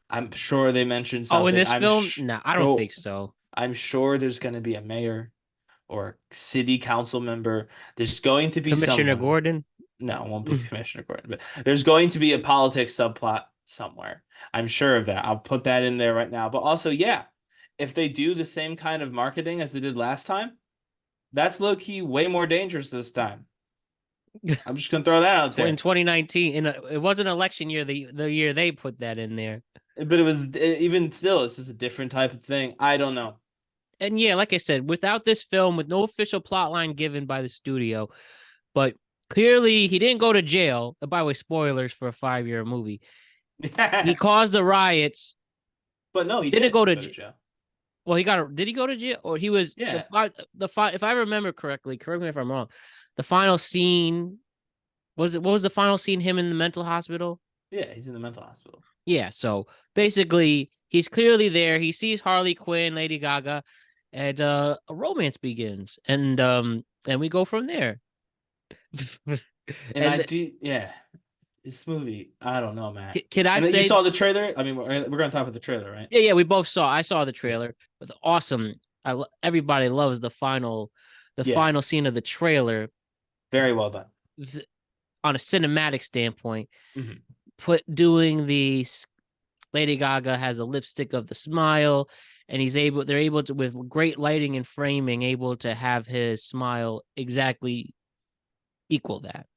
Speaker 2: I'm sure they mentioned
Speaker 1: Oh, in
Speaker 2: something.
Speaker 1: this film? No, I don't think so.
Speaker 2: I'm sure there's going to be a mayor or city council member. There's going to be
Speaker 1: Commissioner
Speaker 2: someone.
Speaker 1: Gordon?
Speaker 2: No, it won't be Commissioner Gordon, but there's going to be a politics subplot somewhere. I'm sure of that. I'll put that in there right now. But also, yeah, if they do the same kind of marketing as they did last time, that's low key way more dangerous this time. I'm just gonna throw that out
Speaker 1: In
Speaker 2: there.
Speaker 1: 2019, it wasn't election year, the year they put that in there.
Speaker 2: But it was even still, it's just a different type of thing. I don't know.
Speaker 1: And yeah, like I said, without this film, with no official plot line given by the studio, but clearly he didn't go to jail. By the way, spoilers for a 5-year movie. He caused the riots.
Speaker 2: But no, he
Speaker 1: Didn't
Speaker 2: did
Speaker 1: go to
Speaker 2: go to
Speaker 1: jail.
Speaker 2: jail.
Speaker 1: Well, did he go to jail? Or he was
Speaker 2: Yeah.
Speaker 1: if I remember correctly, correct me if I'm wrong. The final scene what was the final scene? Him in the mental hospital?
Speaker 2: Yeah, he's in the mental hospital.
Speaker 1: Yeah, so basically he's clearly there. He sees Harley Quinn, Lady Gaga, and a romance begins. And we go from there.
Speaker 2: And I
Speaker 1: And
Speaker 2: do, yeah. This movie, I don't know, Matt.
Speaker 1: can I
Speaker 2: And you
Speaker 1: say
Speaker 2: saw the trailer? I mean, we're gonna talk about the trailer, right?
Speaker 1: yeah, I saw the
Speaker 2: Yeah.
Speaker 1: trailer. With awesome. Everybody loves the
Speaker 2: Yeah,
Speaker 1: final scene of the trailer
Speaker 2: very well done.
Speaker 1: on a cinematic standpoint.
Speaker 2: Mhm.
Speaker 1: Doing the Lady Gaga has a lipstick of the smile, and they're able to, with great lighting and framing, able to have his smile exactly equal that.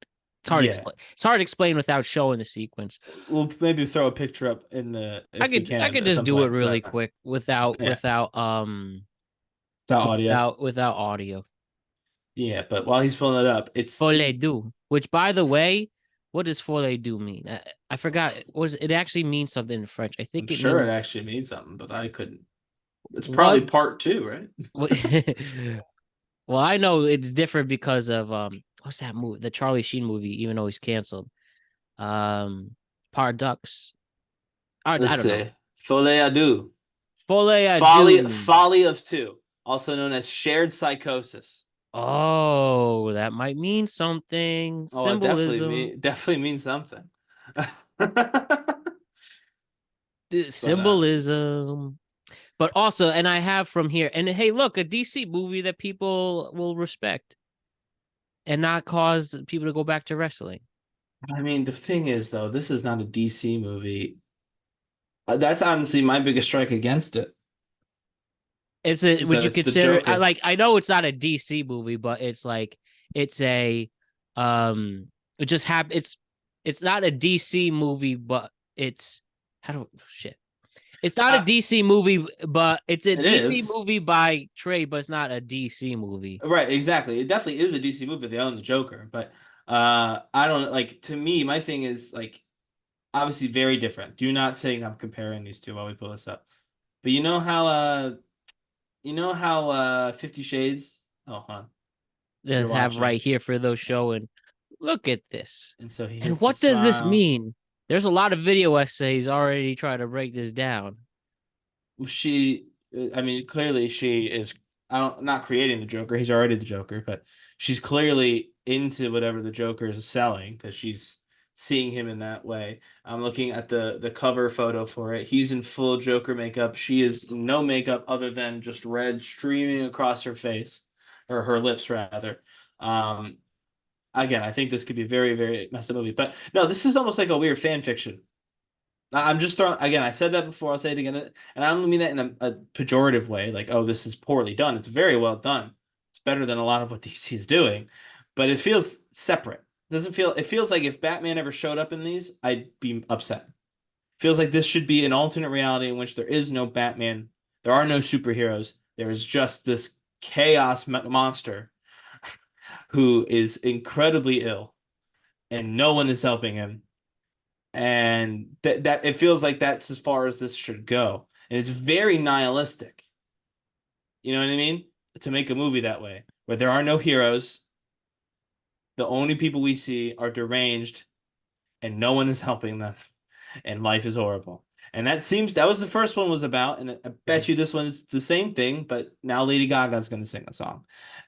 Speaker 1: It's hard to
Speaker 2: Yeah,
Speaker 1: explain. It's hard to explain without showing the sequence.
Speaker 2: we'll maybe throw a picture up in the if we
Speaker 1: I
Speaker 2: can
Speaker 1: could
Speaker 2: at
Speaker 1: just
Speaker 2: some
Speaker 1: do it
Speaker 2: point.
Speaker 1: really
Speaker 2: But
Speaker 1: quick
Speaker 2: yeah, that audio.
Speaker 1: without audio.
Speaker 2: Yeah, but while he's pulling it up, it's
Speaker 1: Folie du, which by the way, what does folie du mean? I forgot. It actually means something in French. I
Speaker 2: I'm
Speaker 1: think it
Speaker 2: sure it
Speaker 1: means
Speaker 2: actually means something, but I couldn't. It's probably
Speaker 1: what.
Speaker 2: part two, right?
Speaker 1: Well, I know it's different because of what's that movie? The Charlie Sheen movie, even though he's canceled. Um Paradox. I
Speaker 2: Let's
Speaker 1: don't know.
Speaker 2: see. Folie à deux.
Speaker 1: Folie à
Speaker 2: Folly,
Speaker 1: deux.
Speaker 2: folly of two, also known as shared psychosis.
Speaker 1: Oh, that might mean something.
Speaker 2: Oh, it
Speaker 1: Symbolism.
Speaker 2: definitely means something. But
Speaker 1: Symbolism. But also, and I have from here, and hey, look, a DC movie that people will respect and not cause people to go back to wrestling.
Speaker 2: I mean, the thing is, though, this is not a DC movie. That's honestly my biggest strike against it.
Speaker 1: It's a
Speaker 2: Is
Speaker 1: would
Speaker 2: that
Speaker 1: you
Speaker 2: it's the
Speaker 1: consider
Speaker 2: Joker.
Speaker 1: I know it's not a DC movie, but it's like it's a it just it's not a DC movie, but it's how do shit. It's not a DC movie, but it's a
Speaker 2: It
Speaker 1: DC
Speaker 2: is.
Speaker 1: movie by trade, but it's not a DC movie.
Speaker 2: Right, exactly. It definitely is a DC movie. They own the Joker, but I don't like. To me, my thing is like obviously very different. Do not think I'm comparing these two while we pull this up. But you know how 50 Shades. Oh, hold on. If you're
Speaker 1: Let's have
Speaker 2: watching,
Speaker 1: right here for those showing. Look at this.
Speaker 2: and so he
Speaker 1: And
Speaker 2: hits the
Speaker 1: what does this
Speaker 2: smile.
Speaker 1: mean? There's a lot of video essays already trying to break this down.
Speaker 2: I mean, clearly she is. Not creating the Joker. He's already the Joker, but she's clearly into whatever the Joker is selling because she's seeing him in that way. I'm looking at the cover photo for it. He's in full Joker makeup. She is in no makeup other than just red streaming across her face, or her lips rather. Um, Again, I think this could be a very, very messed up movie. But no, this is almost like a weird fan fiction. I'm just throwing again. I said that before. I'll say it again, and I don't mean that in a pejorative way. Like, oh, this is poorly done. It's very well done. It's better than a lot of what DC is doing, but it feels separate. Doesn't feel. It feels like if Batman ever showed up in these, I'd be upset. Feels like this should be an alternate reality in which there is no Batman. There are no superheroes. There is just this chaos monster who is incredibly ill, and no one is helping him, and that it feels like that's as far as this should go, and it's very nihilistic. You know what I mean? To make a movie that way, where there are no heroes, the only people we see are deranged, and no one is helping them, and life is horrible. And that was the first one was about, and I bet you this one's the same thing, but now Lady Gaga's going to sing a song,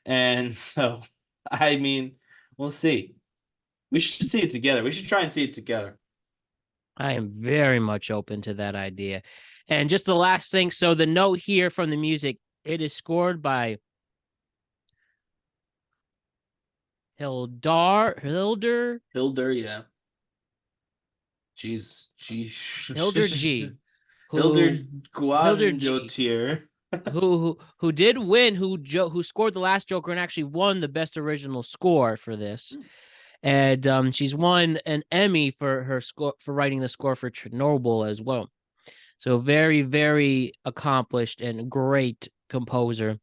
Speaker 2: and so I mean, we'll see. We should see it together. We should try and see it together.
Speaker 1: I am very much open to that idea. And just the last thing, so the note here from the music, it is scored by Hilder,
Speaker 2: Yeah. Jeez,
Speaker 1: Hilder G,
Speaker 2: Hilder
Speaker 1: who Hilder G,
Speaker 2: Guanjotier.
Speaker 1: who did win, who scored the last Joker and actually won the best original score for this. And she's won an Emmy for her score for writing the score for Chernobyl as well. So very, very accomplished and great composer.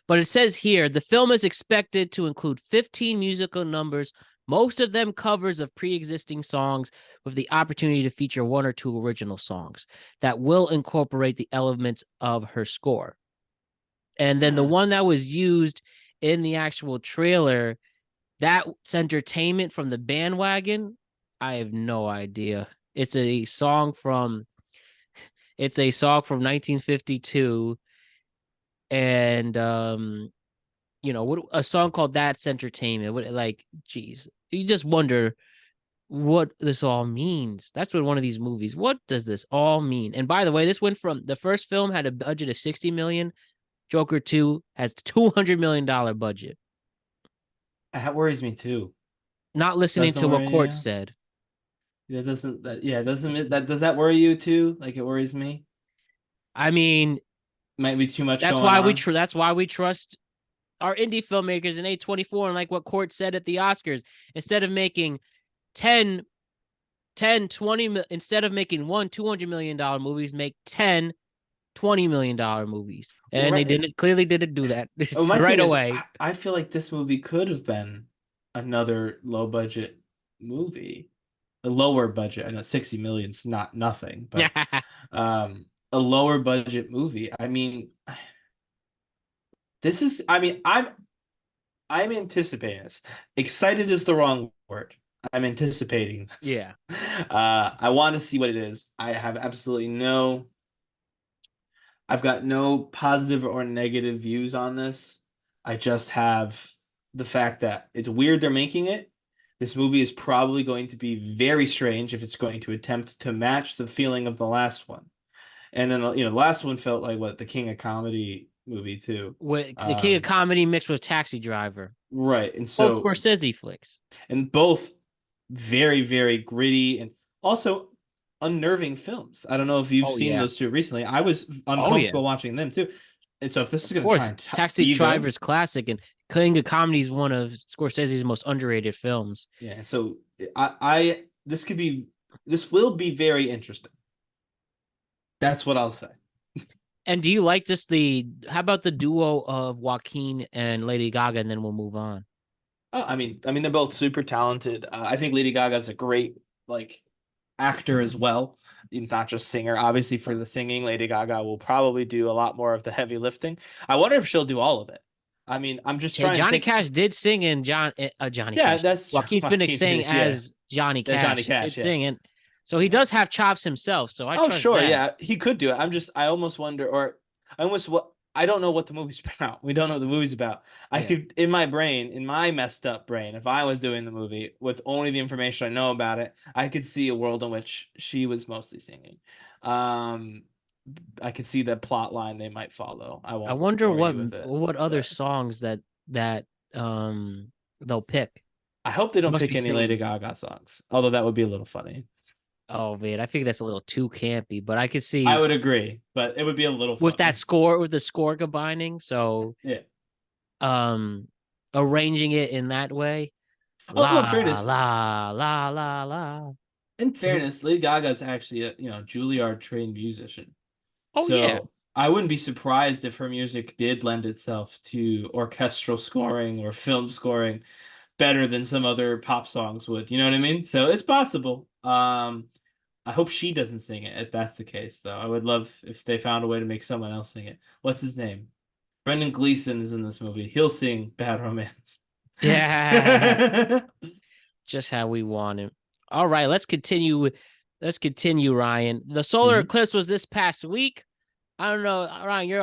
Speaker 1: But it says here the film is expected to include 15 musical numbers, most of them covers of pre-existing songs, with the opportunity to feature one or two original songs that will incorporate the elements of her score. And then the one that was used in the actual trailer, that's Entertainment from the Bandwagon. I have no idea. It's a song from 1952, and what a song called That's Entertainment. What, like, geez, you just wonder what this all means. That's what one of these movies. What does this all mean? And by the way, this went from the first film had a budget of 60 million. Joker 2 has $200 million budget.
Speaker 2: That worries me too.
Speaker 1: Not listening
Speaker 2: Doesn't
Speaker 1: to what
Speaker 2: worry
Speaker 1: Court
Speaker 2: you?
Speaker 1: said.
Speaker 2: Does that worry you too? Like it worries me.
Speaker 1: I mean,
Speaker 2: Might be too much
Speaker 1: that's
Speaker 2: going
Speaker 1: why we
Speaker 2: on.
Speaker 1: that's why we trust our indie filmmakers in A24, and like what Court said at the Oscars, instead of making 10 20 instead of making one $200 million movies, make 10 $20 million movies.
Speaker 2: Well,
Speaker 1: And they
Speaker 2: right.
Speaker 1: didn't do that
Speaker 2: Oh, my
Speaker 1: right
Speaker 2: thing is,
Speaker 1: away.
Speaker 2: I feel like this movie could have been another low budget movie, a lower budget. I know 60 million is not nothing, but a lower budget movie. I mean, I mean, I'm anticipating this. Excited is the wrong word. I'm anticipating this.
Speaker 1: Yeah.
Speaker 2: I want to see what it is. I've got no positive or negative views on this. I just have the fact that it's weird they're making it. This movie is probably going to be very strange if it's going to attempt to match the feeling of the last one. And then, the last one felt like the King of Comedy movie too.
Speaker 1: With the King of Comedy mixed with Taxi Driver.
Speaker 2: Right. And
Speaker 1: Both
Speaker 2: so
Speaker 1: Scorsese flicks.
Speaker 2: and both very, very gritty and also unnerving films. I don't know if you've seen those two recently. I was uncomfortable watching them too. And so if this is going to try and
Speaker 1: Taxi Driver's classic, and King of Comedy is one of Scorsese's most underrated films.
Speaker 2: Yeah, so this will be very interesting. That's what I'll say.
Speaker 1: And do you like how about the duo of Joaquin and Lady Gaga, and then we'll move on?
Speaker 2: Oh, I mean, they're both super talented. I think Lady Gaga's a great actor as well, not just singer. Obviously, for the singing, Lady Gaga will probably do a lot more of the heavy lifting. I wonder if she'll do all of it. I mean, I'm just trying.
Speaker 1: Johnny
Speaker 2: to think...
Speaker 1: Cash did sing in Johnny
Speaker 2: Yeah,
Speaker 1: Cash.
Speaker 2: that's
Speaker 1: Joaquin Phoenix sang as Johnny Cash.
Speaker 2: Johnny Cash
Speaker 1: singing. So he does have chops himself. So I trust that.
Speaker 2: Yeah, he could do it. I almost wonder, or I don't know what the movie's about. We don't know what the movie's about. I could, in my messed up brain, if I was doing the movie with only the information I know about it, I could see a world in which she was mostly singing. I could see the plot line they might follow. I wonder
Speaker 1: what other songs that they'll pick.
Speaker 2: I hope they don't pick any Lady Gaga songs, although that would be a little funny.
Speaker 1: Oh man, I think that's a little too campy, but I could see.
Speaker 2: I would agree, but it would be a little funny.
Speaker 1: With the score combining. So
Speaker 2: yeah,
Speaker 1: arranging it in that way.
Speaker 2: In fairness,
Speaker 1: la la la la.
Speaker 2: In fairness, Lady Gaga is actually a Juilliard trained musician.
Speaker 1: Oh yeah.
Speaker 2: I wouldn't be surprised if her music did lend itself to orchestral scoring or film scoring better than some other pop songs would. You know what I mean? So it's possible. I hope she doesn't sing it if that's the case, though. I would love if they found a way to make someone else sing it. What's his name? Brendan Gleeson is in this movie. He'll sing Bad Romance.
Speaker 1: Yeah. Just how we want him. All right, let's continue. Ryan. The solar eclipse was this past week. I don't know, Ryan, you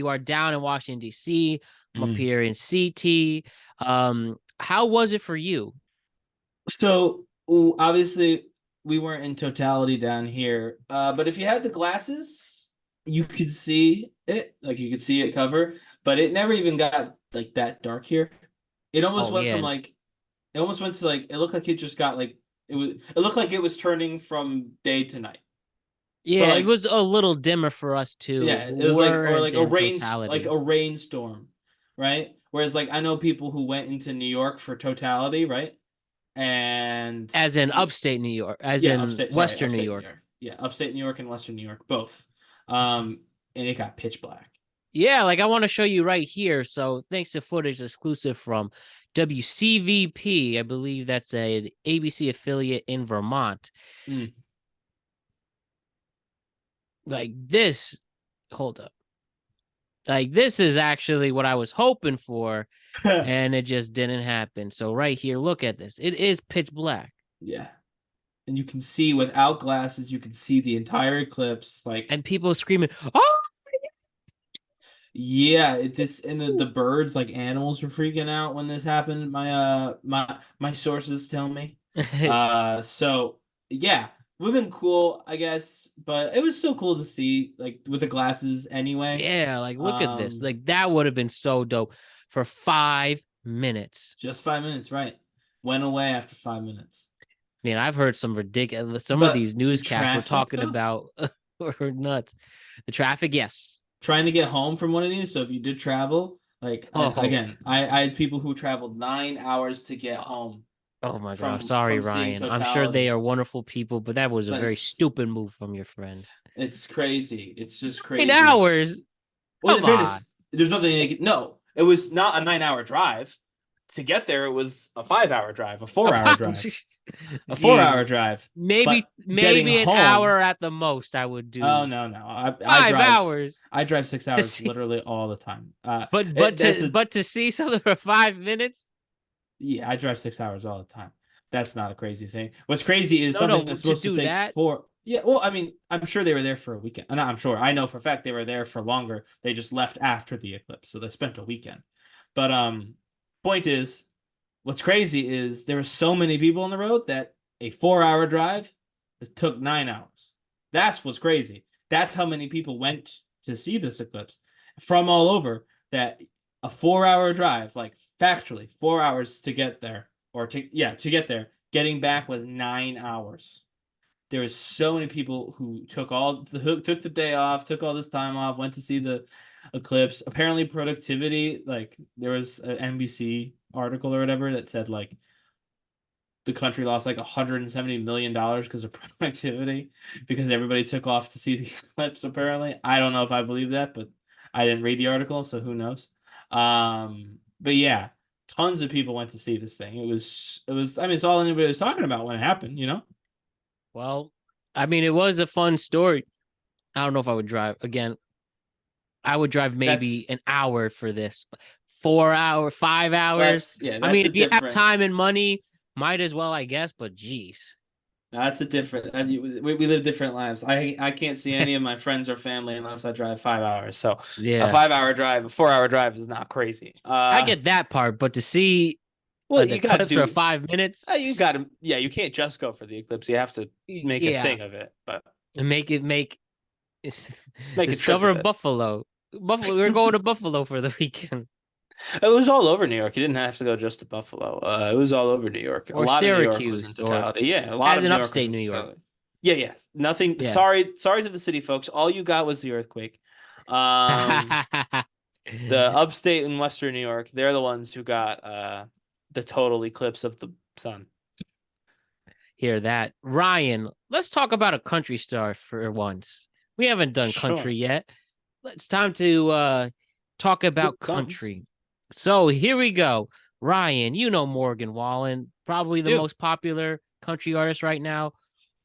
Speaker 1: are down in Washington, D.C. I'm up here in CT. How was it for you?
Speaker 2: So obviously we weren't in totality down here, but if you had the glasses, you could see it. You could see it cover, but it never even got that dark here. It almost went from it almost went to it looked like it just got it looked like it was turning from day to night.
Speaker 1: Yeah, but it was a little dimmer for us too.
Speaker 2: Yeah, it was a rainstorm, right? Whereas I know people who went into New York for totality, right? And
Speaker 1: as in upstate New York, Western New York.
Speaker 2: Yeah, upstate New York and Western New York, both. And it got pitch black.
Speaker 1: Yeah, I want to show you right here. So thanks to footage exclusive from WCVP, I believe that's an ABC affiliate in Vermont. This, hold up. This is actually what I was hoping for, and it just didn't happen. So right here, look at this. It is pitch black.
Speaker 2: Yeah. And you can see without glasses, you can see the entire eclipse.
Speaker 1: And people screaming, "Oh!"
Speaker 2: Yeah, the birds, animals were freaking out when this happened. My sources tell me. So yeah, would have been cool, I guess, but it was still cool to see with the glasses anyway.
Speaker 1: Yeah, look at this. That would have been so dope for 5 minutes.
Speaker 2: Just 5 minutes, right? Went away after 5 minutes.
Speaker 1: Man, I've heard some ridiculous. Some of these newscasts we're talking about were nuts. The traffic, yes.
Speaker 2: Trying to get home from one of these. So if you did travel, again, I had people who traveled 9 hours to get home.
Speaker 1: Oh my God! Sorry, Ryan. I'm sure they are wonderful people, but that was a very stupid move from your friends.
Speaker 2: It's crazy. It's just crazy.
Speaker 1: 9 hours.
Speaker 2: Well, there's nothing. No, it was not a 9 hour drive to get there, it was a 5-hour drive, a 4-hour drive, a 4-hour drive.
Speaker 1: Maybe
Speaker 2: But getting
Speaker 1: an
Speaker 2: home,
Speaker 1: hour at the most. I would do.
Speaker 2: Oh no, I
Speaker 1: 5 hours.
Speaker 2: I drive 6 hours
Speaker 1: see-
Speaker 2: literally all the time.
Speaker 1: But to see something for 5 minutes.
Speaker 2: Yeah, I drive 6 hours all the time. That's not a crazy thing. What's crazy is
Speaker 1: No,
Speaker 2: something
Speaker 1: no,
Speaker 2: that's
Speaker 1: to
Speaker 2: supposed to
Speaker 1: do
Speaker 2: take
Speaker 1: that.
Speaker 2: 4. Yeah, well, I mean, I'm sure they were there for a weekend. No, I'm sure. I know for a fact they were there for longer. They just left after the eclipse, so they spent a weekend. But point is, what's crazy is there were so many people on the road that a 4-hour drive took 9 hours. That's what's crazy. That's how many people went to see this eclipse from all over. That a 4-hour drive, like factually, 4 hours to get there, or to get there. Getting back was 9 hours. There was so many people who took the day off, took all this time off, went to see the eclipse. Apparently, productivity, like there was an NBC article or whatever that said like the country lost like $170 million because of productivity because everybody took off to see the eclipse. Apparently, I don't know if I believe that, but I didn't read the article, so who knows? But yeah, tons of people went to see this thing. It was. I mean, it's all anybody was talking about when it happened. You know.
Speaker 1: Well, I mean, it was a fun story. I don't know if I would drive again. I would drive maybe an hour for this. 4 hour, 5 hours. I mean, if you have time and money, might as well, I guess. But geez,
Speaker 2: that's a different. We live different lives. I can't see any of my friends or family unless I drive 5 hours. So
Speaker 1: yeah,
Speaker 2: a 5-hour drive, a 4-hour drive is not crazy.
Speaker 1: I get that part, but to see
Speaker 2: you got to
Speaker 1: eclipse for 5 minutes,
Speaker 2: you got to. Yeah, you can't just go for the eclipse. You have to make a thing of it, but
Speaker 1: and make
Speaker 2: discover
Speaker 1: a Buffalo. We're going to Buffalo for the weekend.
Speaker 2: It was all over New York. You didn't have to go just to Buffalo. It was all over New York.
Speaker 1: Or
Speaker 2: a lot
Speaker 1: Syracuse,
Speaker 2: of New York was in totality. Yeah, a lot
Speaker 1: as
Speaker 2: of
Speaker 1: in
Speaker 2: New York
Speaker 1: upstate New York.
Speaker 2: Yeah, yes. Nothing.
Speaker 1: Yeah.
Speaker 2: Sorry to the city folks. All you got was the earthquake. The upstate and western New York, they're the ones who got the total eclipse of the sun.
Speaker 1: Hear that, Ryan? Let's talk about a country star for once. We haven't done country yet. It's time to talk about country. So here we go. Ryan, you know Morgan Wallen, probably the most popular country artist right now.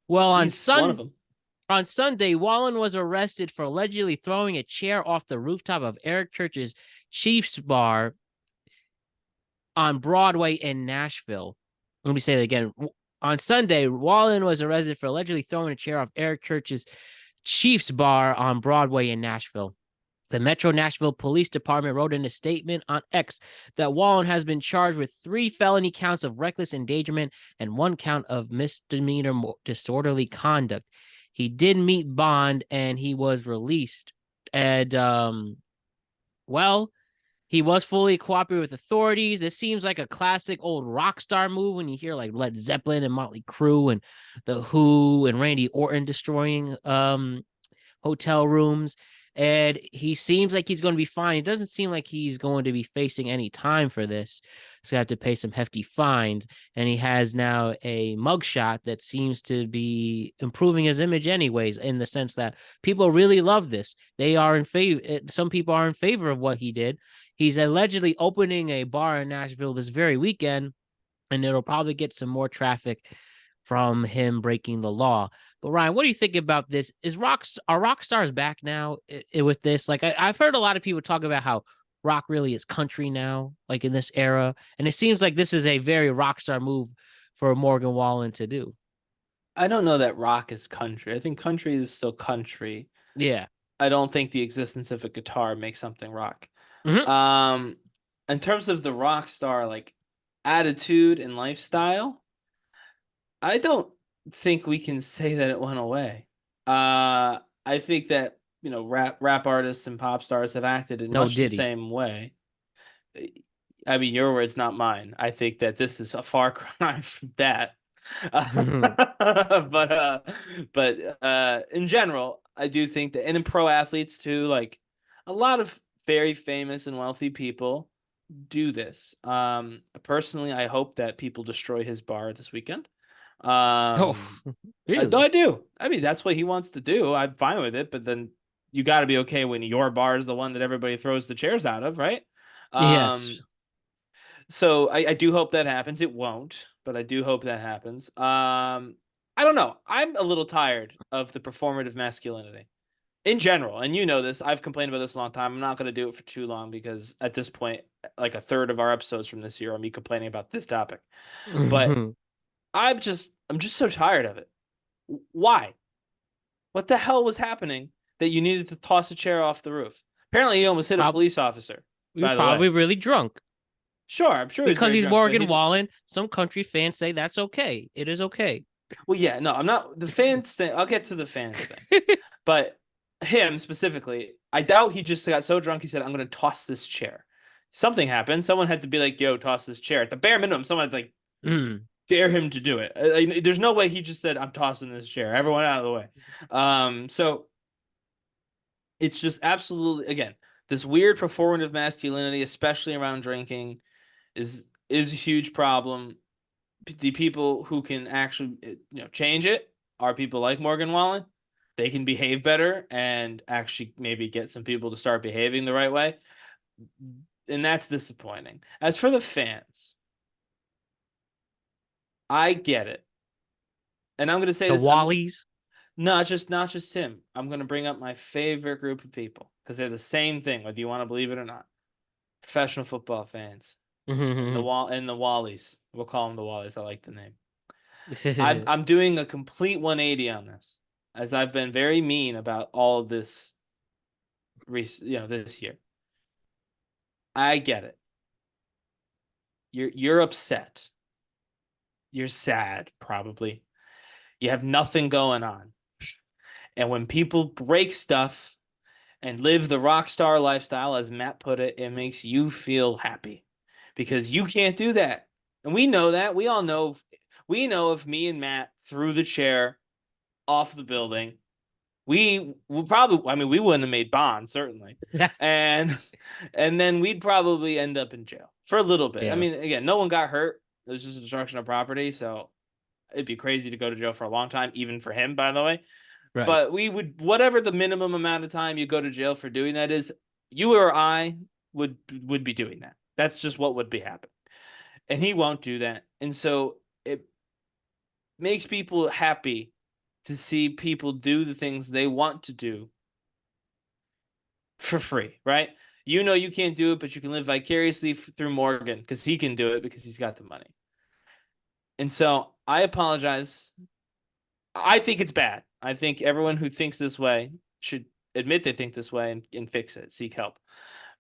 Speaker 1: Well, on Sunday, Wallen was arrested for allegedly throwing a chair off the rooftop of Eric Church's Chiefs Bar on Broadway in Nashville. Let me say that again. On Sunday, Wallen was arrested for allegedly throwing a chair off Eric Church's Chiefs Bar on Broadway in Nashville. The Metro Nashville Police Department wrote in a statement on X that Wallen has been charged with 3 felony counts of reckless endangerment and 1 count of misdemeanor disorderly conduct. He did meet bond and he was released. And, he was fully cooperating with authorities. This seems like a classic old rock star move when you hear like Led Zeppelin and Motley Crue and The Who and Randy Orton destroying hotel rooms. And he seems like he's going to be fine. It doesn't seem like he's going to be facing any time for this. He's going to have to pay some hefty fines. And he has now a mugshot that seems to be improving his image anyways, in the sense that people really love this. They are in favor. Some people are in favor of what he did. He's allegedly opening a bar in Nashville this very weekend, and it'll probably get some more traffic from him breaking the law. But Ryan, what do you think about this? Are rock stars back now with this? Like I've heard a lot of people talk about how rock really is country now, like in this era, and it seems like this is a very rock star move for Morgan Wallen to do.
Speaker 2: I don't know that rock is country. I think country is still country.
Speaker 1: Yeah.
Speaker 2: I don't think the existence of a guitar makes something rock.
Speaker 1: Mm-hmm.
Speaker 2: In terms of the rock star like attitude and lifestyle, I don't think we can say that it went away. I think that, rap artists and pop stars have acted in much the same way. I mean, your words, not mine. I think that this is a far cry from that. But in general, I do think that, and in pro athletes too, like a lot of very famous and wealthy people do this. Personally, I hope that people destroy his bar this weekend.
Speaker 1: Really?
Speaker 2: I do. I mean, that's what he wants to do. I'm fine with it, but then you got to be okay when your bar is the one that everybody throws the chairs out of, right?
Speaker 1: Yes.
Speaker 2: So I do hope that happens. It won't, but I do hope that happens. I don't know. I'm a little tired of the performative masculinity in general, and you know this. I've complained about this a long time. I'm not going to do it for too long because at this point, like a third of our episodes from this year are me complaining about this topic. But I'm just so tired of it. Why? What the hell was happening that you needed to toss a chair off the roof? Apparently, he almost hit a police officer.
Speaker 1: You're
Speaker 2: By the
Speaker 1: probably
Speaker 2: way,
Speaker 1: really drunk.
Speaker 2: sure, I'm sure
Speaker 1: Because
Speaker 2: he's
Speaker 1: he's
Speaker 2: very drunk, but
Speaker 1: Morgan Wallen, some country fans say that's okay. It is okay.
Speaker 2: Well, yeah, no, I'm not the fans thing. I'll get to the fans thing, but him specifically, I doubt he just got so drunk he said, "I'm going to toss this chair." Something happened. Someone had to be like, "Yo, toss this chair." At the bare minimum, someone had to, like dare him to do it. There's no way he just said, "I'm tossing this chair." Everyone out of the way. So it's just absolutely again this weird performative masculinity, especially around drinking, is a huge problem. The people who can actually change it are people like Morgan Wallen. They can behave better and actually maybe get some people to start behaving the right way. And that's disappointing. As for the fans, I get it. And I'm going to say
Speaker 1: The
Speaker 2: this,
Speaker 1: Wallies.
Speaker 2: not just him. I'm going to bring up my favorite group of people because they're the same thing, whether you want to believe it or not. Professional football fans and the Wallies. We'll call them the Wallies. I like the name. I'm doing a complete 180 on this, as I've been very mean about all of this, this year. I get it. You're upset. You're sad, probably. You have nothing going on. And when people break stuff and live the rock star lifestyle, as Matt put it, it makes you feel happy because you can't do that. And we know that. We all know. We know if me and Matt threw the chair off the building, we would probably, I mean, we wouldn't have made bond, certainly. and then we'd probably end up in jail for a little bit.
Speaker 1: Yeah.
Speaker 2: I mean, again, no one got hurt. It was just a destruction of property. So it'd be crazy to go to jail for a long time, even for him, by the way.
Speaker 1: Right.
Speaker 2: But we would, whatever the minimum amount of time you go to jail for doing that is, you or I would be doing that. That's just what would be happening. And he won't do that. And so it makes people happy to see people do the things they want to do for free, right? You know you can't do it, but you can live vicariously through Morgan because he can do it because he's got the money. And so I apologize. I think it's bad. I think everyone who thinks this way should admit they think this way and fix it, seek help.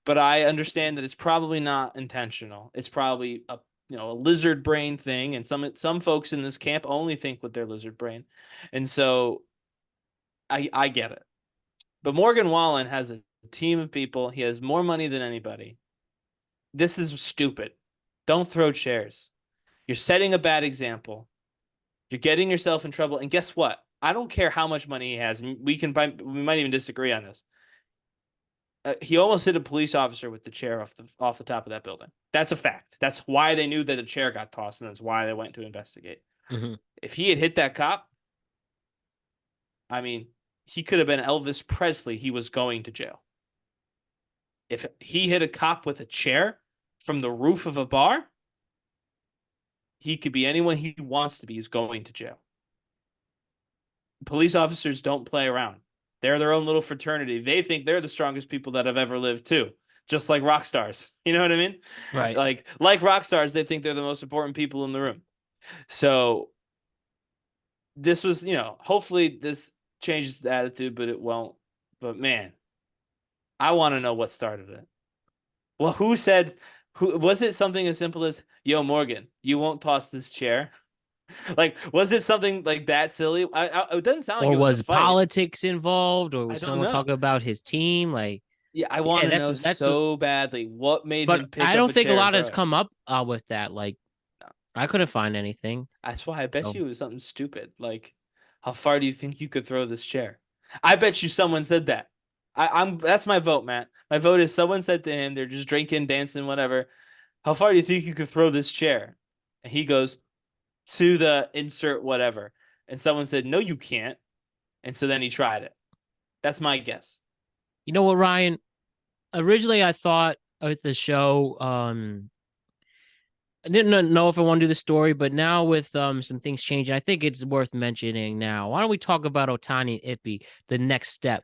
Speaker 2: But I understand that it's probably not intentional. It's probably a lizard brain thing, and some folks in this camp only think with their lizard brain. And so I get it. But Morgan Wallen has a team of people. He has more money than anybody. This is stupid. Don't throw chairs. You're setting a bad example. You're getting yourself in trouble. And guess what? I don't care how much money he has. We might even disagree on this. He almost hit a police officer with the chair off the top of that building. That's a fact. That's why they knew that the chair got tossed, and that's why they went to investigate. If he had hit that cop, I mean, he could have been Elvis Presley. He was going to jail. If he hit a cop with a chair from the roof of a bar, he could be anyone he wants to be. He's going to jail. Police officers don't play around. They're their own little fraternity. They think they're the strongest people that have ever lived too. Just like rock stars. You know what I mean?
Speaker 1: Right.
Speaker 2: Like rock stars, they think they're the most important people in the room. So this was, hopefully this changes the attitude, but it won't. But man, I want to know what started it. Well, who was it something as simple as, "Yo, Morgan, you won't toss this chair"? Like, was it something like that silly? It doesn't sound like
Speaker 1: Or
Speaker 2: it was
Speaker 1: was
Speaker 2: a fight.
Speaker 1: politics involved, or
Speaker 2: I
Speaker 1: was
Speaker 2: don't
Speaker 1: someone
Speaker 2: know.
Speaker 1: talking about his team? Like,
Speaker 2: yeah, I want to know
Speaker 1: that's
Speaker 2: so badly what made him
Speaker 1: but
Speaker 2: pick up
Speaker 1: I don't think a
Speaker 2: chair and
Speaker 1: lot
Speaker 2: throw
Speaker 1: has
Speaker 2: it.
Speaker 1: come up with that. Like,
Speaker 2: No.
Speaker 1: I couldn't find anything.
Speaker 2: That's why I bet you it was something stupid. Like, how far do you think you could throw this chair? I bet you someone said that. That's my vote, Matt. My vote is someone said to him, they're just drinking, dancing, whatever. How far do you think you could throw this chair? And he goes, to the insert whatever. And someone said, "No, you can't." And so then he tried it. That's my guess.
Speaker 1: You know what, Ryan? Originally, I thought with the show, I didn't know if I want to do the story, but now with some things changing, I think it's worth mentioning now. Why don't we talk about Ohtani and Ippy, the next step?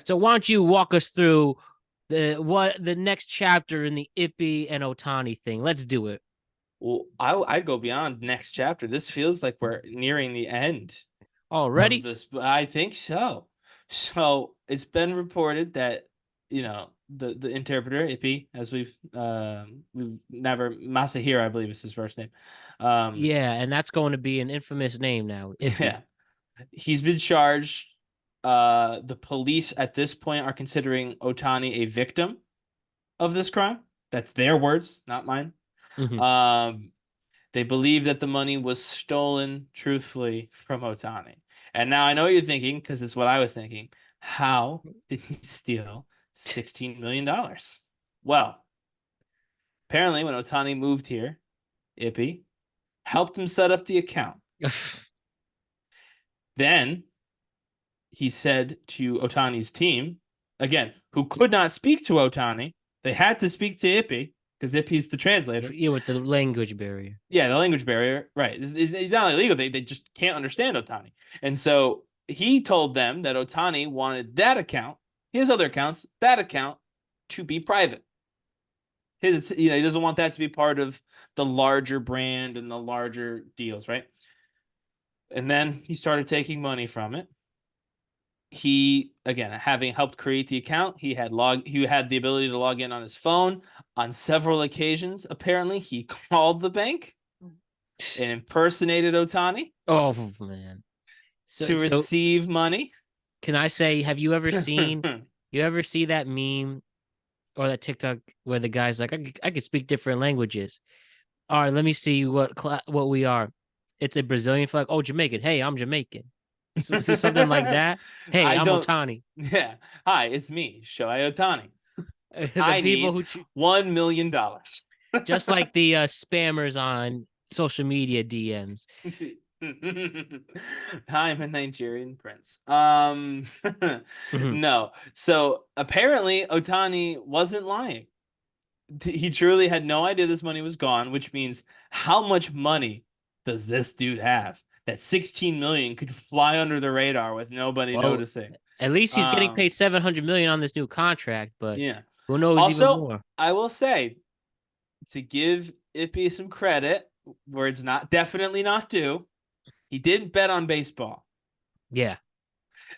Speaker 1: So why don't you walk us through the next chapter in the Ippy and Ohtani thing? Let's do it.
Speaker 2: Well, I'd go beyond next chapter. This feels like we're nearing the end
Speaker 1: Already?
Speaker 2: of this. I think so. So it's been reported that the interpreter Ippy, as we've never Masahiro, I believe is his first name.
Speaker 1: Yeah, and that's going to be an infamous name now. Ippy.
Speaker 2: Yeah, he's been charged. The police at this point are considering Ohtani a victim of this crime. That's their words, not mine.
Speaker 1: Mhm.
Speaker 2: They believe that the money was stolen, truthfully, from Ohtani. And now I know what you're thinking, because it's what I was thinking. How did he steal $16 million? Well, apparently when Ohtani moved here, Ippy helped him set up the account. Then he said to Ohtani's team, again, who could not speak to Ohtani, they had to speak to Ippy, because Ippy's the translator.
Speaker 1: Yeah, with the language barrier.
Speaker 2: Yeah, the language barrier. Right. It's not illegal. They just can't understand Ohtani. And so he told them that Ohtani wanted that account, his other accounts, that account to be private. He doesn't want that to be part of the larger brand and the larger deals, right? And then he started taking money from it. He, again, having helped create the account, he had the ability to log in on his phone on several occasions. Apparently, he called the bank and impersonated Ohtani.
Speaker 1: Oh man!
Speaker 2: To receive money.
Speaker 1: Can I say, have you ever seen? You ever see that meme or that TikTok where the guy's like, I could speak different languages. All right, let me see what we are. It's a Brazilian flag. Oh, Jamaican. Hey, I'm Jamaican. So is this something like that? Hey, I'm Ohtani.
Speaker 2: Yeah. Hi, it's me, Shohei Ohtani.
Speaker 1: The
Speaker 2: I
Speaker 1: people
Speaker 2: need
Speaker 1: who
Speaker 2: $1 million.
Speaker 1: just like the spammers on social media DMs.
Speaker 2: I'm a Nigerian prince.
Speaker 1: Mhm.
Speaker 2: No. So apparently Ohtani wasn't lying. He truly had no idea this money was gone, which means how much money does this dude have? That 16 million could fly under the radar with nobody
Speaker 1: Well,
Speaker 2: noticing.
Speaker 1: at least he's getting paid 700 million on this new contract, but
Speaker 2: Yeah.
Speaker 1: who knows even
Speaker 2: Also,
Speaker 1: more?
Speaker 2: I will say, to give Ippy some credit, where it's not definitely not due, he didn't bet on baseball.
Speaker 1: Yeah.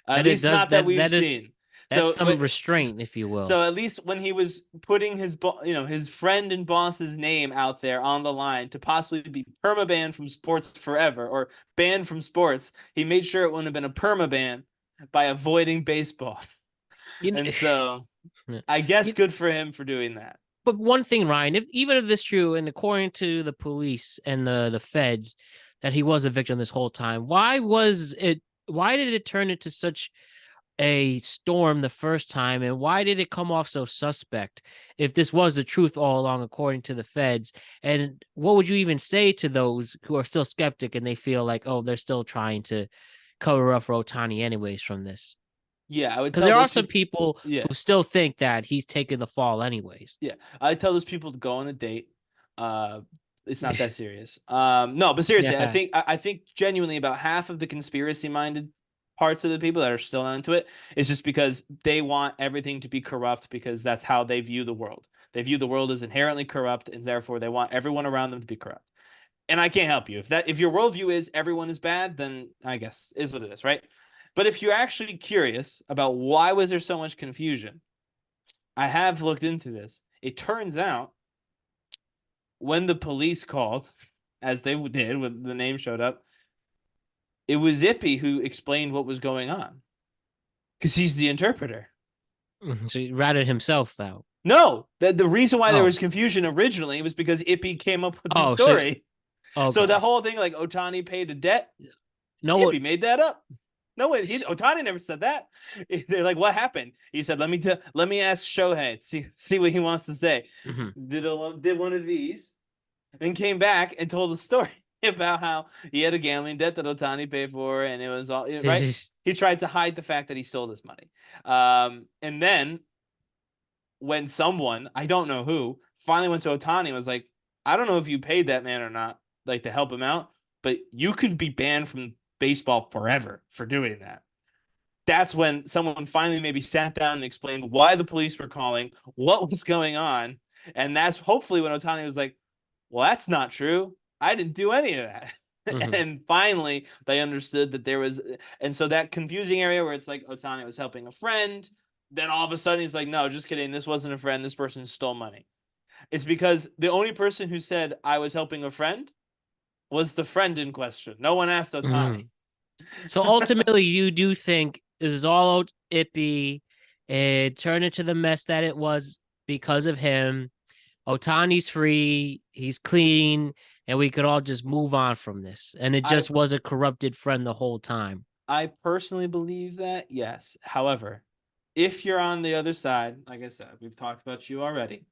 Speaker 2: At least not that we've seen.
Speaker 1: That's
Speaker 2: So
Speaker 1: some restraint, if you will.
Speaker 2: So at least when he was putting his friend and boss's name out there on the line to possibly be permabanned from sports forever or banned from sports, he made sure it wouldn't have been a permaban by avoiding baseball. And so I guess good for him for doing that.
Speaker 1: But one thing, Ryan, even if this is true, and according to the police and the feds, that he was a victim this whole time, why did it turn into such a storm the first time, and why did it come off so suspect if this was the truth all along according to the feds? And what would you even say to those who are still skeptic and they feel like, oh, they're still trying to cover up for Ohtani anyways from this?
Speaker 2: Yeah, I would,
Speaker 1: because there are some people who still think that he's taking the fall anyways.
Speaker 2: Yeah, I tell those people to go on a date. It's not that serious. No, but seriously,
Speaker 1: Yeah.
Speaker 2: I think genuinely about half of the conspiracy minded parts of the people that are still not into it is just because they want everything to be corrupt, because that's how they view the world. They view the world as inherently corrupt, and therefore they want everyone around them to be corrupt. And I can't help you. If your worldview is everyone is bad, then I guess is what it is, right? But if you're actually curious about why was there so much confusion, I have looked into this. It turns out when the police called, as they did when the name showed up, it was Ippy who explained what was going on, because he's the interpreter.
Speaker 1: So he ratted himself out.
Speaker 2: No, the reason why there was confusion originally was because Ippy came up with the story. So the whole thing, like Ohtani paid a debt, Ippy made that up. No, Ohtani never said that. They're like, what happened? He said, let me ask Shohei, see what he wants to say.
Speaker 1: Mm-hmm.
Speaker 2: Did one of these, and came back and told a story about how he had a gambling debt that Ohtani paid for, and it was all right. He tried to hide the fact that he stole this money. And then when someone, I don't know who, finally went to Ohtani and was like, I don't know if you paid that man or not, like to help him out, but you could be banned from baseball forever for doing that. That's when someone finally maybe sat down and explained why the police were calling, what was going on. And that's hopefully when Ohtani was like, well, that's not true. I didn't do any of that.
Speaker 1: Mhm.
Speaker 2: And finally, they understood that there was, and so that confusing area where it's like Ohtani was helping a friend, then all of a sudden he's like, no, just kidding. This wasn't a friend. This person stole money. It's because the only person who said I was helping a friend was the friend in question. No one asked Ohtani.
Speaker 1: So ultimately, you do think this is all ippy. It turned into the mess that it was because of him. Otani's free. He's clean. And we could all just move on from this. And it just was a corrupted friend the whole time.
Speaker 2: I personally believe that, yes. However, if you're on the other side, like I said, we've talked about you already.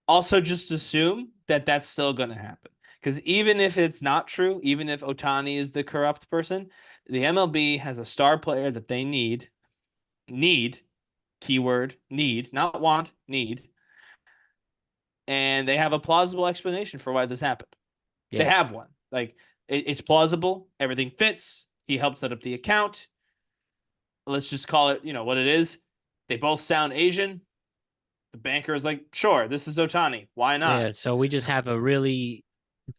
Speaker 2: Also, just assume that that's still going to happen. Because even if it's not true, even if Ohtani is the corrupt person, the MLB has a star player that they need, keyword, need, not want, need. And they have a plausible explanation for why this happened. Yeah. They have one. Like, it's plausible. Everything fits. He helped set up the account. Let's just call it, what it is. They both sound Asian. The banker is like, sure, this is Ohtani. Why not?
Speaker 1: Yeah, so we just have a racial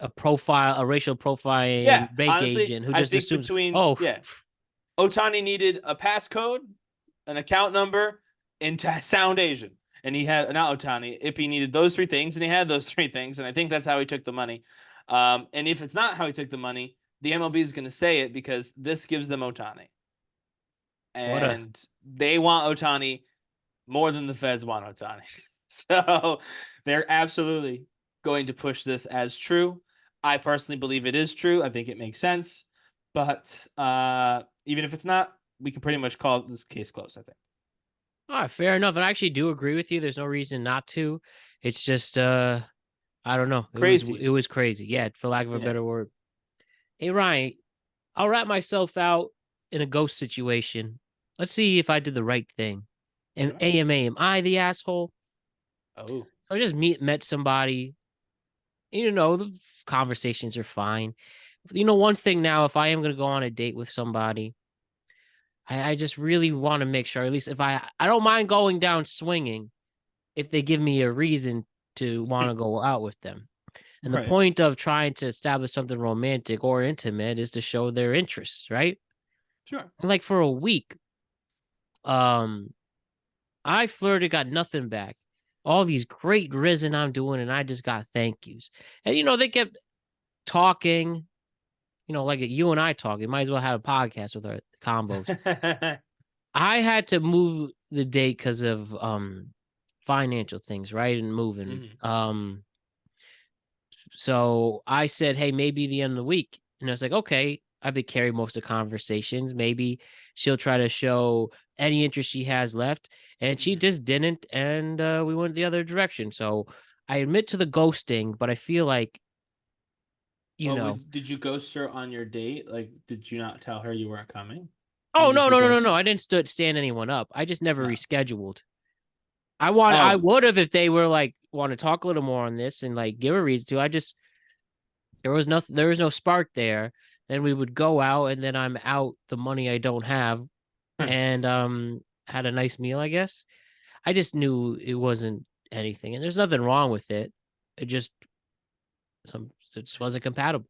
Speaker 1: profiling bank
Speaker 2: honestly,
Speaker 1: agent who just assumes,
Speaker 2: Ohtani needed a passcode, an account number, and to sound Asian. And he had, not Ohtani, Ippy needed those three things, and he had those three things, and I think that's how he took the money. And if it's not how he took the money, the MLB is going to say it because this gives them Ohtani. And they want Ohtani more than the feds want Ohtani. So they're absolutely going to push this as true. I personally believe it is true. I think it makes sense. But even if it's not, we can pretty much call this case closed, I think.
Speaker 1: All right, fair enough. And I actually do agree with you. There's no reason not to. It's just, I don't know.
Speaker 2: Crazy.
Speaker 1: It was crazy. Yeah, for lack of a better word. Hey, Ryan, I'll wrap myself out in a ghost situation. Let's see if I did the right thing. And sure. AMA, am I the asshole?
Speaker 2: Oh.
Speaker 1: I just met somebody. The conversations are fine. One thing now, if I am going to go on a date with somebody, I just really want to make sure, at least if I don't mind going down swinging if they give me a reason to want to go out with them. And the point of trying to establish something romantic or intimate is to show their interests, right?
Speaker 2: Sure.
Speaker 1: Like for a week, I flirted, got nothing back. All these great risen I'm doing, and I just got thank yous. And, they kept talking, like you and I talk. You might as well have a podcast with our combos. I had to move the date because of financial things, right? And moving. Mm-hmm. So I said, hey, maybe the end of the week. And I was like, okay, I've been carrying most of the conversations. Maybe she'll try to show any interest she has left. And she just didn't. And we went the other direction. So I admit to the ghosting, but I feel like,
Speaker 2: did you ghost her on your date? Like, did you not tell her you weren't coming?
Speaker 1: Oh, no. I didn't stand anyone up. I just never rescheduled. I would have if they were like, want to talk a little more on this and like give a reason to. There was no spark there. Then we would go out and then I'm out the money I don't have and had a nice meal, I guess. I just knew it wasn't anything and there's nothing wrong with it. It just wasn't compatible.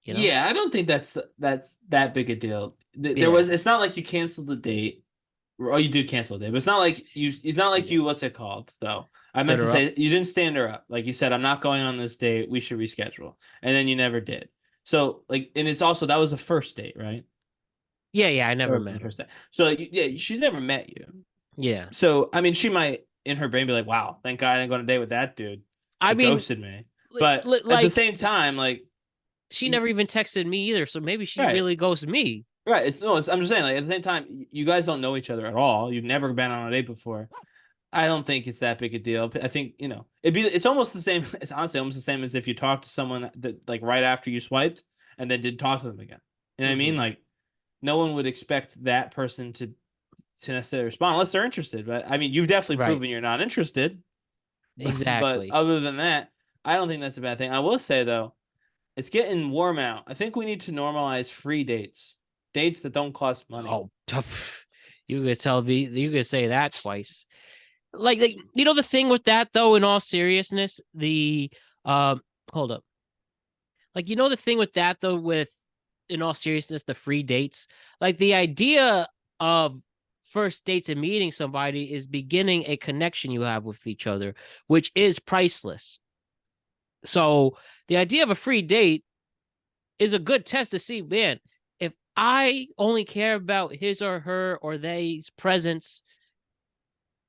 Speaker 2: Yeah, I don't think that's that big a deal. It's not like you canceled the date. Oh, you did cancel the date, but it's not like you what's it called though? I meant to say you didn't stand her up. Like you said, I'm not going on this date. We should reschedule. And then you never did. So and it's also, that was the first date, right?
Speaker 1: Yeah, I never met her.
Speaker 2: First date. So she's never met you.
Speaker 1: Yeah.
Speaker 2: So, I mean, she might in her brain be like, wow, thank God I didn't go on a date with that dude. He ghosted me. But at the same time, like,
Speaker 1: she never even texted me either. So maybe she really ghosted me.
Speaker 2: Right. I'm just saying, like, at the same time, you guys don't know each other at all. You've never been on a date before. I don't think it's that big a deal. I think, it's almost the same. It's honestly almost the same as if you talk to someone that like right after you swiped and then did talk to them again. You know what I mean? Like, no one would expect that person to necessarily respond unless they're interested. But I mean, you've definitely proven you're not interested.
Speaker 1: Exactly.
Speaker 2: But other than that, I don't think that's a bad thing. I will say though, it's getting warm out. I think we need to normalize free dates, dates that don't cost money.
Speaker 1: Oh, you could tell me. You could say that twice. Like you know the thing with that though. In all seriousness, the hold up. Like you know the thing with that though. With in all seriousness, the free dates. Like the idea of first dates and meeting somebody is beginning a connection you have with each other, which is priceless. So the idea of a free date is a good test to see, man, if I only care about his or her or they's presence,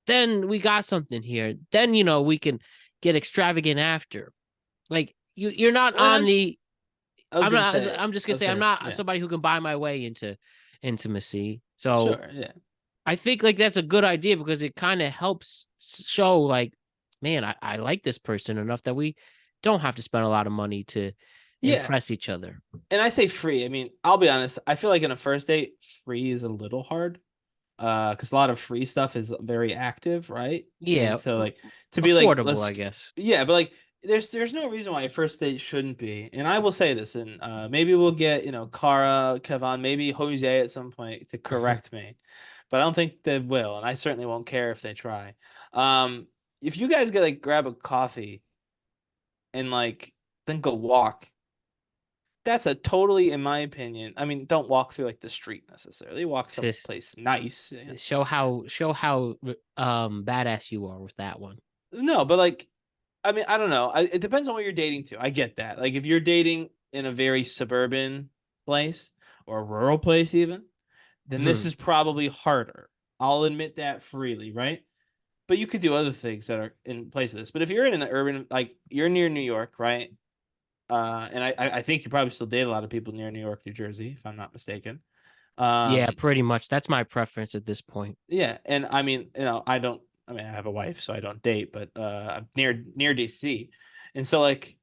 Speaker 1: then we got something here. Then, you know, we can get extravagant after. Like you're not
Speaker 2: Well,
Speaker 1: on the I'm not
Speaker 2: say,
Speaker 1: I'm just gonna say I'm not somebody who can buy my way into intimacy. So
Speaker 2: sure, yeah.
Speaker 1: I think like that's a good idea because it kind of helps show like, man, I like this person enough that we don't have to spend a lot of money to impress each other.
Speaker 2: And I say free. I mean, I'll be honest. I feel like in a first date, free is a little hard. Because a lot of free stuff is very active, right?
Speaker 1: Yeah.
Speaker 2: And so like to be
Speaker 1: affordable,
Speaker 2: like,
Speaker 1: I guess.
Speaker 2: Yeah, but like there's no reason why a first date shouldn't be. And I will say this, and maybe we'll get, Cara, Kevon, maybe Jose at some point to correct me. But I don't think they will, and I certainly won't care if they try. If you guys get like grab a coffee and like then go walk, that's a totally, in my opinion. I mean, don't walk through like the street necessarily. Walk someplace nice.
Speaker 1: Show how badass you are with that one.
Speaker 2: No, but like, I mean, I don't know. It depends on what you're dating to. I get that. Like, if you're dating in a very suburban place or a rural place, even, then this is probably harder. I'll admit that freely, right? But you could do other things that are in place of this. But if you're in an urban, like you're near New York, right? And I think you probably still date a lot of people near New York, New Jersey, if I'm not mistaken.
Speaker 1: Yeah, pretty much. That's my preference at this point.
Speaker 2: Yeah, and I mean, I don't. I mean, I have a wife, so I don't date, but I'm near DC, and so like,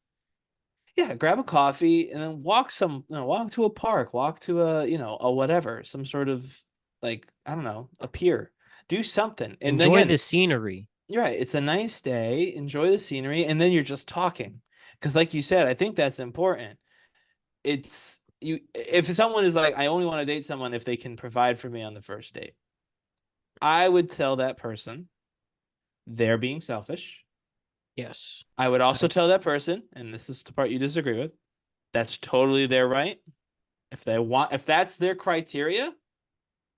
Speaker 2: yeah, grab a coffee and then walk to a park, walk to a whatever, some sort of like, I don't know, a pier, do something, and
Speaker 1: enjoy
Speaker 2: then
Speaker 1: the scenery.
Speaker 2: You're right. It's a nice day. Enjoy the scenery, and then you're just talking, because like you said, I think that's important. It's you if someone is like, I only want to date someone if they can provide for me on the first date. I would tell that person they're being selfish.
Speaker 1: Yes.
Speaker 2: I would also tell that person, and this is the part you disagree with, that's totally their right. If that's their criteria,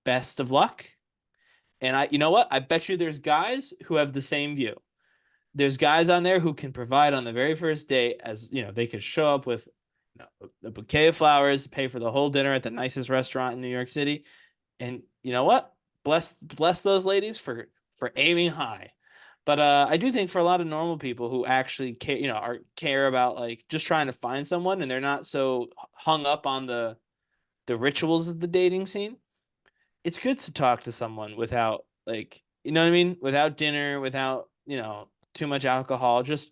Speaker 2: best of luck. And you know what? I bet you there's guys who have the same view. There's guys on there who can provide on the very first date, as they could show up with a bouquet of flowers, pay for the whole dinner at the nicest restaurant in New York City. And you know what? Bless those ladies for aiming high. But I do think for a lot of normal people who actually care about like just trying to find someone, and they're not so hung up on the rituals of the dating scene, it's good to talk to someone without, like, you know what I mean? Without dinner, without, too much alcohol, just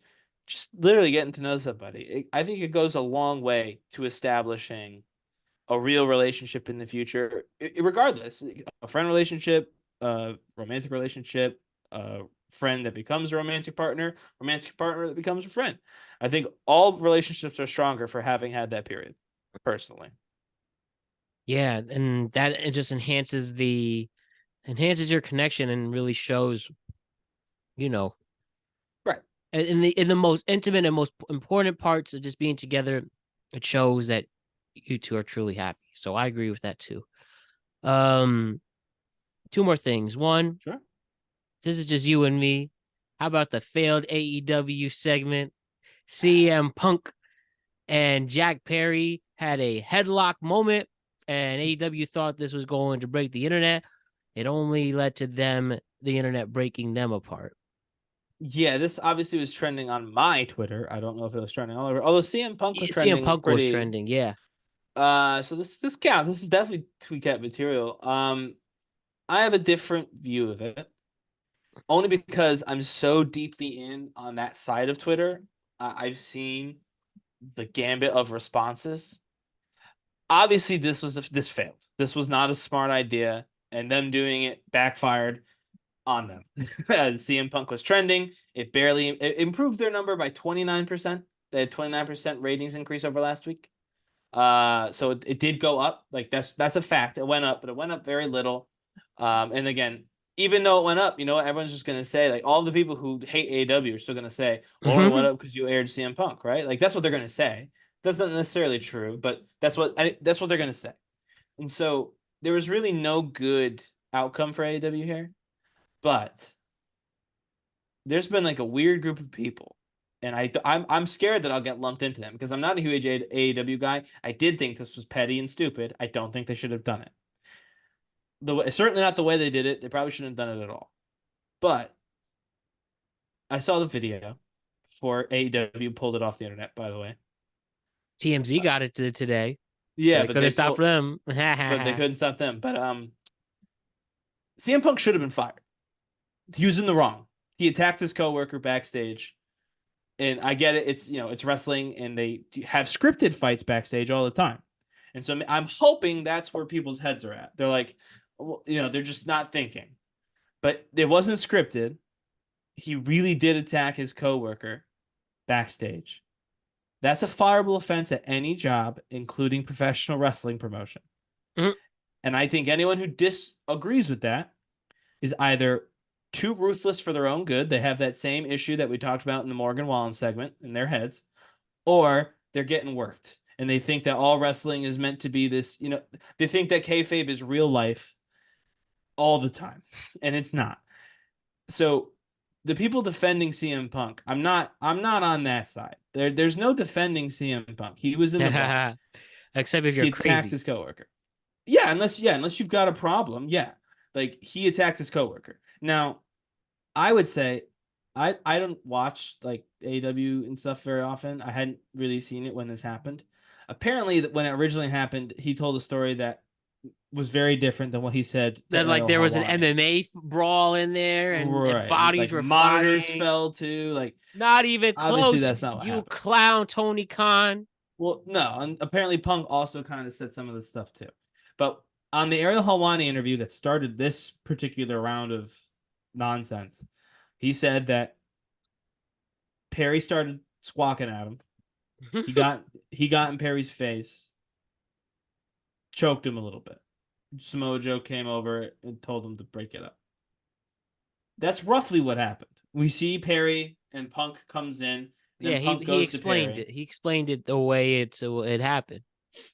Speaker 2: literally getting to know somebody. I think it goes a long way to establishing a real relationship in the future, regardless, a friend relationship, a romantic relationship, a friend that becomes a romantic partner that becomes a friend. I think all relationships are stronger for having had that period, personally.
Speaker 1: Yeah, and that it just enhances your connection and really shows,
Speaker 2: right,
Speaker 1: in the most intimate and most important parts of just being together, it shows that you two are truly happy. So I agree with that too. Two more things. One,
Speaker 2: sure.
Speaker 1: This is just you and me. How about the failed AEW segment? CM Punk and Jack Perry had a headlock moment, and AEW thought this was going to break the internet. It only led to the internet breaking them apart.
Speaker 2: Yeah, this obviously was trending on my Twitter. I don't know if it was trending all over. Although CM Punk was trending.
Speaker 1: CM Punk was trending, yeah.
Speaker 2: So this counts. This is definitely tweet material. I have a different view of it, only because I'm so deeply in on that side of Twitter. I've seen the gambit of responses. Obviously, this failed. This was not a smart idea, and them doing it backfired. on them. CM Punk was trending. It improved their number by 29%. They had 29% ratings increase over last week. So it did go up. Like that's a fact. It went up, but it went up very little. And again, even though it went up, you know what? Everyone's just gonna say, like, all the people who hate AEW are still gonna say, well, it only went up because you aired CM Punk, right? Like that's what they're gonna say. That's not necessarily true, but that's what they're gonna say. And so there was really no good outcome for AEW here, but there's been like a weird group of people, and I'm scared that I'll get lumped into them because I'm not a huge AEW guy. I did think this was petty and stupid. I don't think they should have done it. Certainly not the way they did it. They probably shouldn't have done it at all. But I saw the video for AEW pulled it off the internet, by the way.
Speaker 1: TMZ got it today.
Speaker 2: Yeah,
Speaker 1: so but they stopped them.
Speaker 2: But they couldn't stop them. But CM Punk should have been fired. He was in the wrong. He attacked his coworker backstage. And I get it. It's wrestling, and they have scripted fights backstage all the time. And so I'm hoping that's where people's heads are at. They're like, they're just not thinking. But it wasn't scripted. He really did attack his coworker backstage. That's a fireable offense at any job, including professional wrestling promotion.
Speaker 1: Mm-hmm.
Speaker 2: And I think anyone who disagrees with that is either too ruthless for their own good. They have that same issue that we talked about in the Morgan Wallen segment in their heads, or they're getting worked. And they think that all wrestling is meant to be this, they think that kayfabe is real life all the time. And it's not. So the people defending CM Punk, I'm not on that side. There's no defending CM Punk. He was in the wrong.
Speaker 1: Except if you're
Speaker 2: he
Speaker 1: crazy.
Speaker 2: Attacked his coworker. Yeah, unless you've got a problem. Yeah. Like he attacked his coworker. Now, I would say I don't watch like AEW and stuff very often. I hadn't really seen it when this happened. Apparently, when it originally happened, he told a story that was very different than what he said.
Speaker 1: That like there was an MMA brawl in there, and,
Speaker 2: right.
Speaker 1: and bodies
Speaker 2: like,
Speaker 1: were
Speaker 2: monitors
Speaker 1: flying.
Speaker 2: fell too. Like
Speaker 1: not even close.
Speaker 2: Obviously, that's not what
Speaker 1: you
Speaker 2: happened.
Speaker 1: clown, Tony Khan.
Speaker 2: Well, no, and apparently Punk also kind of said some of this stuff too. But on the Ariel Helwani interview that started this particular round of nonsense, he said that Perry started squawking at him. He got in Perry's face, choked him a little bit. Samoa Joe came over and told him to break it up. That's roughly what happened. We see Perry and Punk comes in.
Speaker 1: Yeah, he explained it. He explained it the way it happened.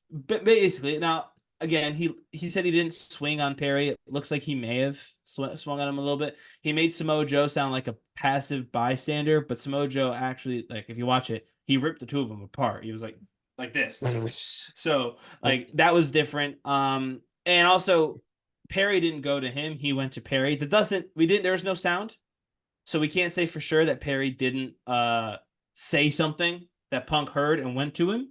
Speaker 2: But basically, now again, he said he didn't swing on Perry. It looks like he may have swung on him a little bit. He made Samoa Joe sound like a passive bystander, but Samoa Joe actually, like, if you watch it, he ripped the two of them apart. He was like this. So like that was different. And also Perry didn't go to him. He went to Perry. There was no sound. So we can't say for sure that Perry didn't say something that Punk heard and went to him.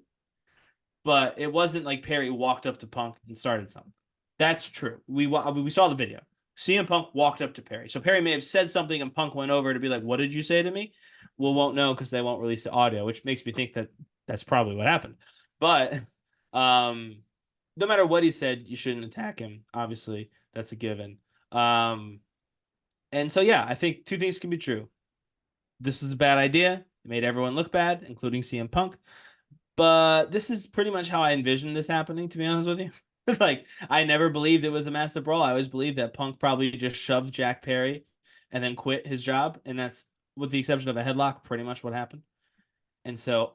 Speaker 2: But it wasn't like Perry walked up to Punk and started something. That's true. We saw the video. CM Punk walked up to Perry. So Perry may have said something and Punk went over to be like, what did you say to me? We won't know because they won't release the audio, which makes me think that that's probably what happened. But no matter what he said, you shouldn't attack him. Obviously, that's a given. And so, yeah, I think two things can be true. This was a bad idea. It made everyone look bad, including CM Punk. But this is pretty much how I envisioned this happening, to be honest with you. Like, I never believed it was a massive brawl. I always believed that Punk probably just shoved Jack Perry and then quit his job. And that's, with the exception of a headlock, pretty much what happened. And so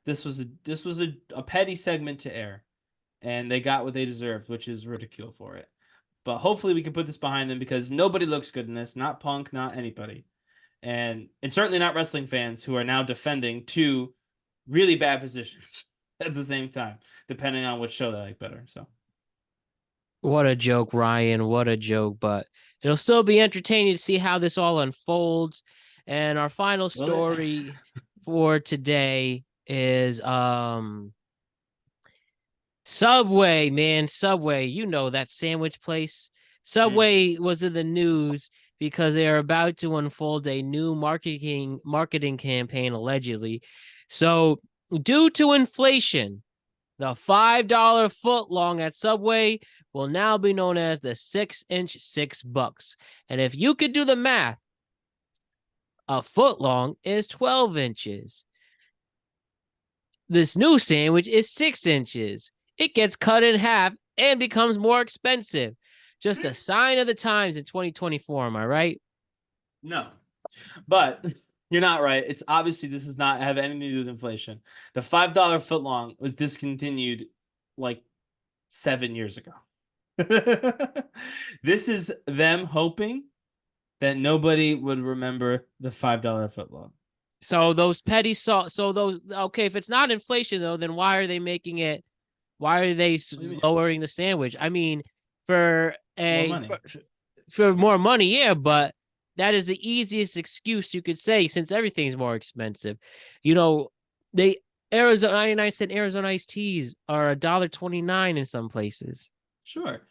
Speaker 2: this was a petty segment to air. And they got what they deserved, which is ridicule for it. But hopefully we can put this behind them because nobody looks good in this. Not Punk, not anybody. And certainly not wrestling fans who are now defending two really bad positions at the same time, depending on which show they like better. So,
Speaker 1: what a joke, Ryan. What a joke. But it'll still be entertaining to see how this all unfolds. And our final story for today is Subway, man. Subway, you know that sandwich place. Subway was in the news because they are about to unfold a new marketing campaign, allegedly. So, due to inflation, the $5 footlong at Subway will now be known as the 6-inch $6. And if you could do the math, a foot long is 12 inches. This new sandwich is 6 inches. It gets cut in half and becomes more expensive. Just a sign of the times in 2024, am I right?
Speaker 2: No, but you're not right. It's obviously this does not have anything to do with inflation. The $5 footlong was discontinued like 7 years ago. This is them hoping that nobody would remember the $5 footlong.
Speaker 1: So those petty okay, if it's not inflation though, then why are they making it? Why are they lowering the sandwich? I mean, for
Speaker 2: More money.
Speaker 1: For more money, yeah, but that is the easiest excuse you could say since everything's more expensive. You know, Arizona 99-cent Arizona iced teas are $1.29 in some places.
Speaker 2: Sure.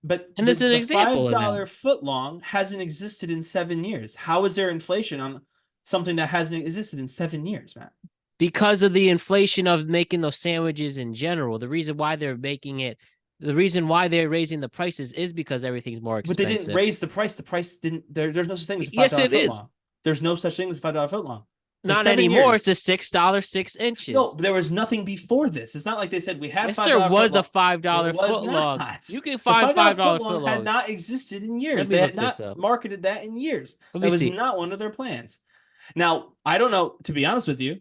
Speaker 2: But
Speaker 1: this is an example
Speaker 2: $5
Speaker 1: of that.
Speaker 2: footlong hasn't existed in 7 years. How is there inflation on something that hasn't existed in 7 years, Matt?
Speaker 1: Because of the inflation of making those sandwiches in general. The reason why they're raising the prices is because everything's more expensive.
Speaker 2: But they didn't raise the price. The price didn't. There's no such thing as $5
Speaker 1: yes, it
Speaker 2: footlong.
Speaker 1: is.
Speaker 2: There's no such thing as $5 footlong.
Speaker 1: Not anymore. It's a $6 6 inches.
Speaker 2: No, there was nothing before this. It's not like they said we had $5
Speaker 1: there was
Speaker 2: footlong.
Speaker 1: the $5 footlong. You can find $5 footlong.
Speaker 2: Had not existed in years. They had not marketed that in years. That was not one of their plans. Now, I don't know, to be honest with you,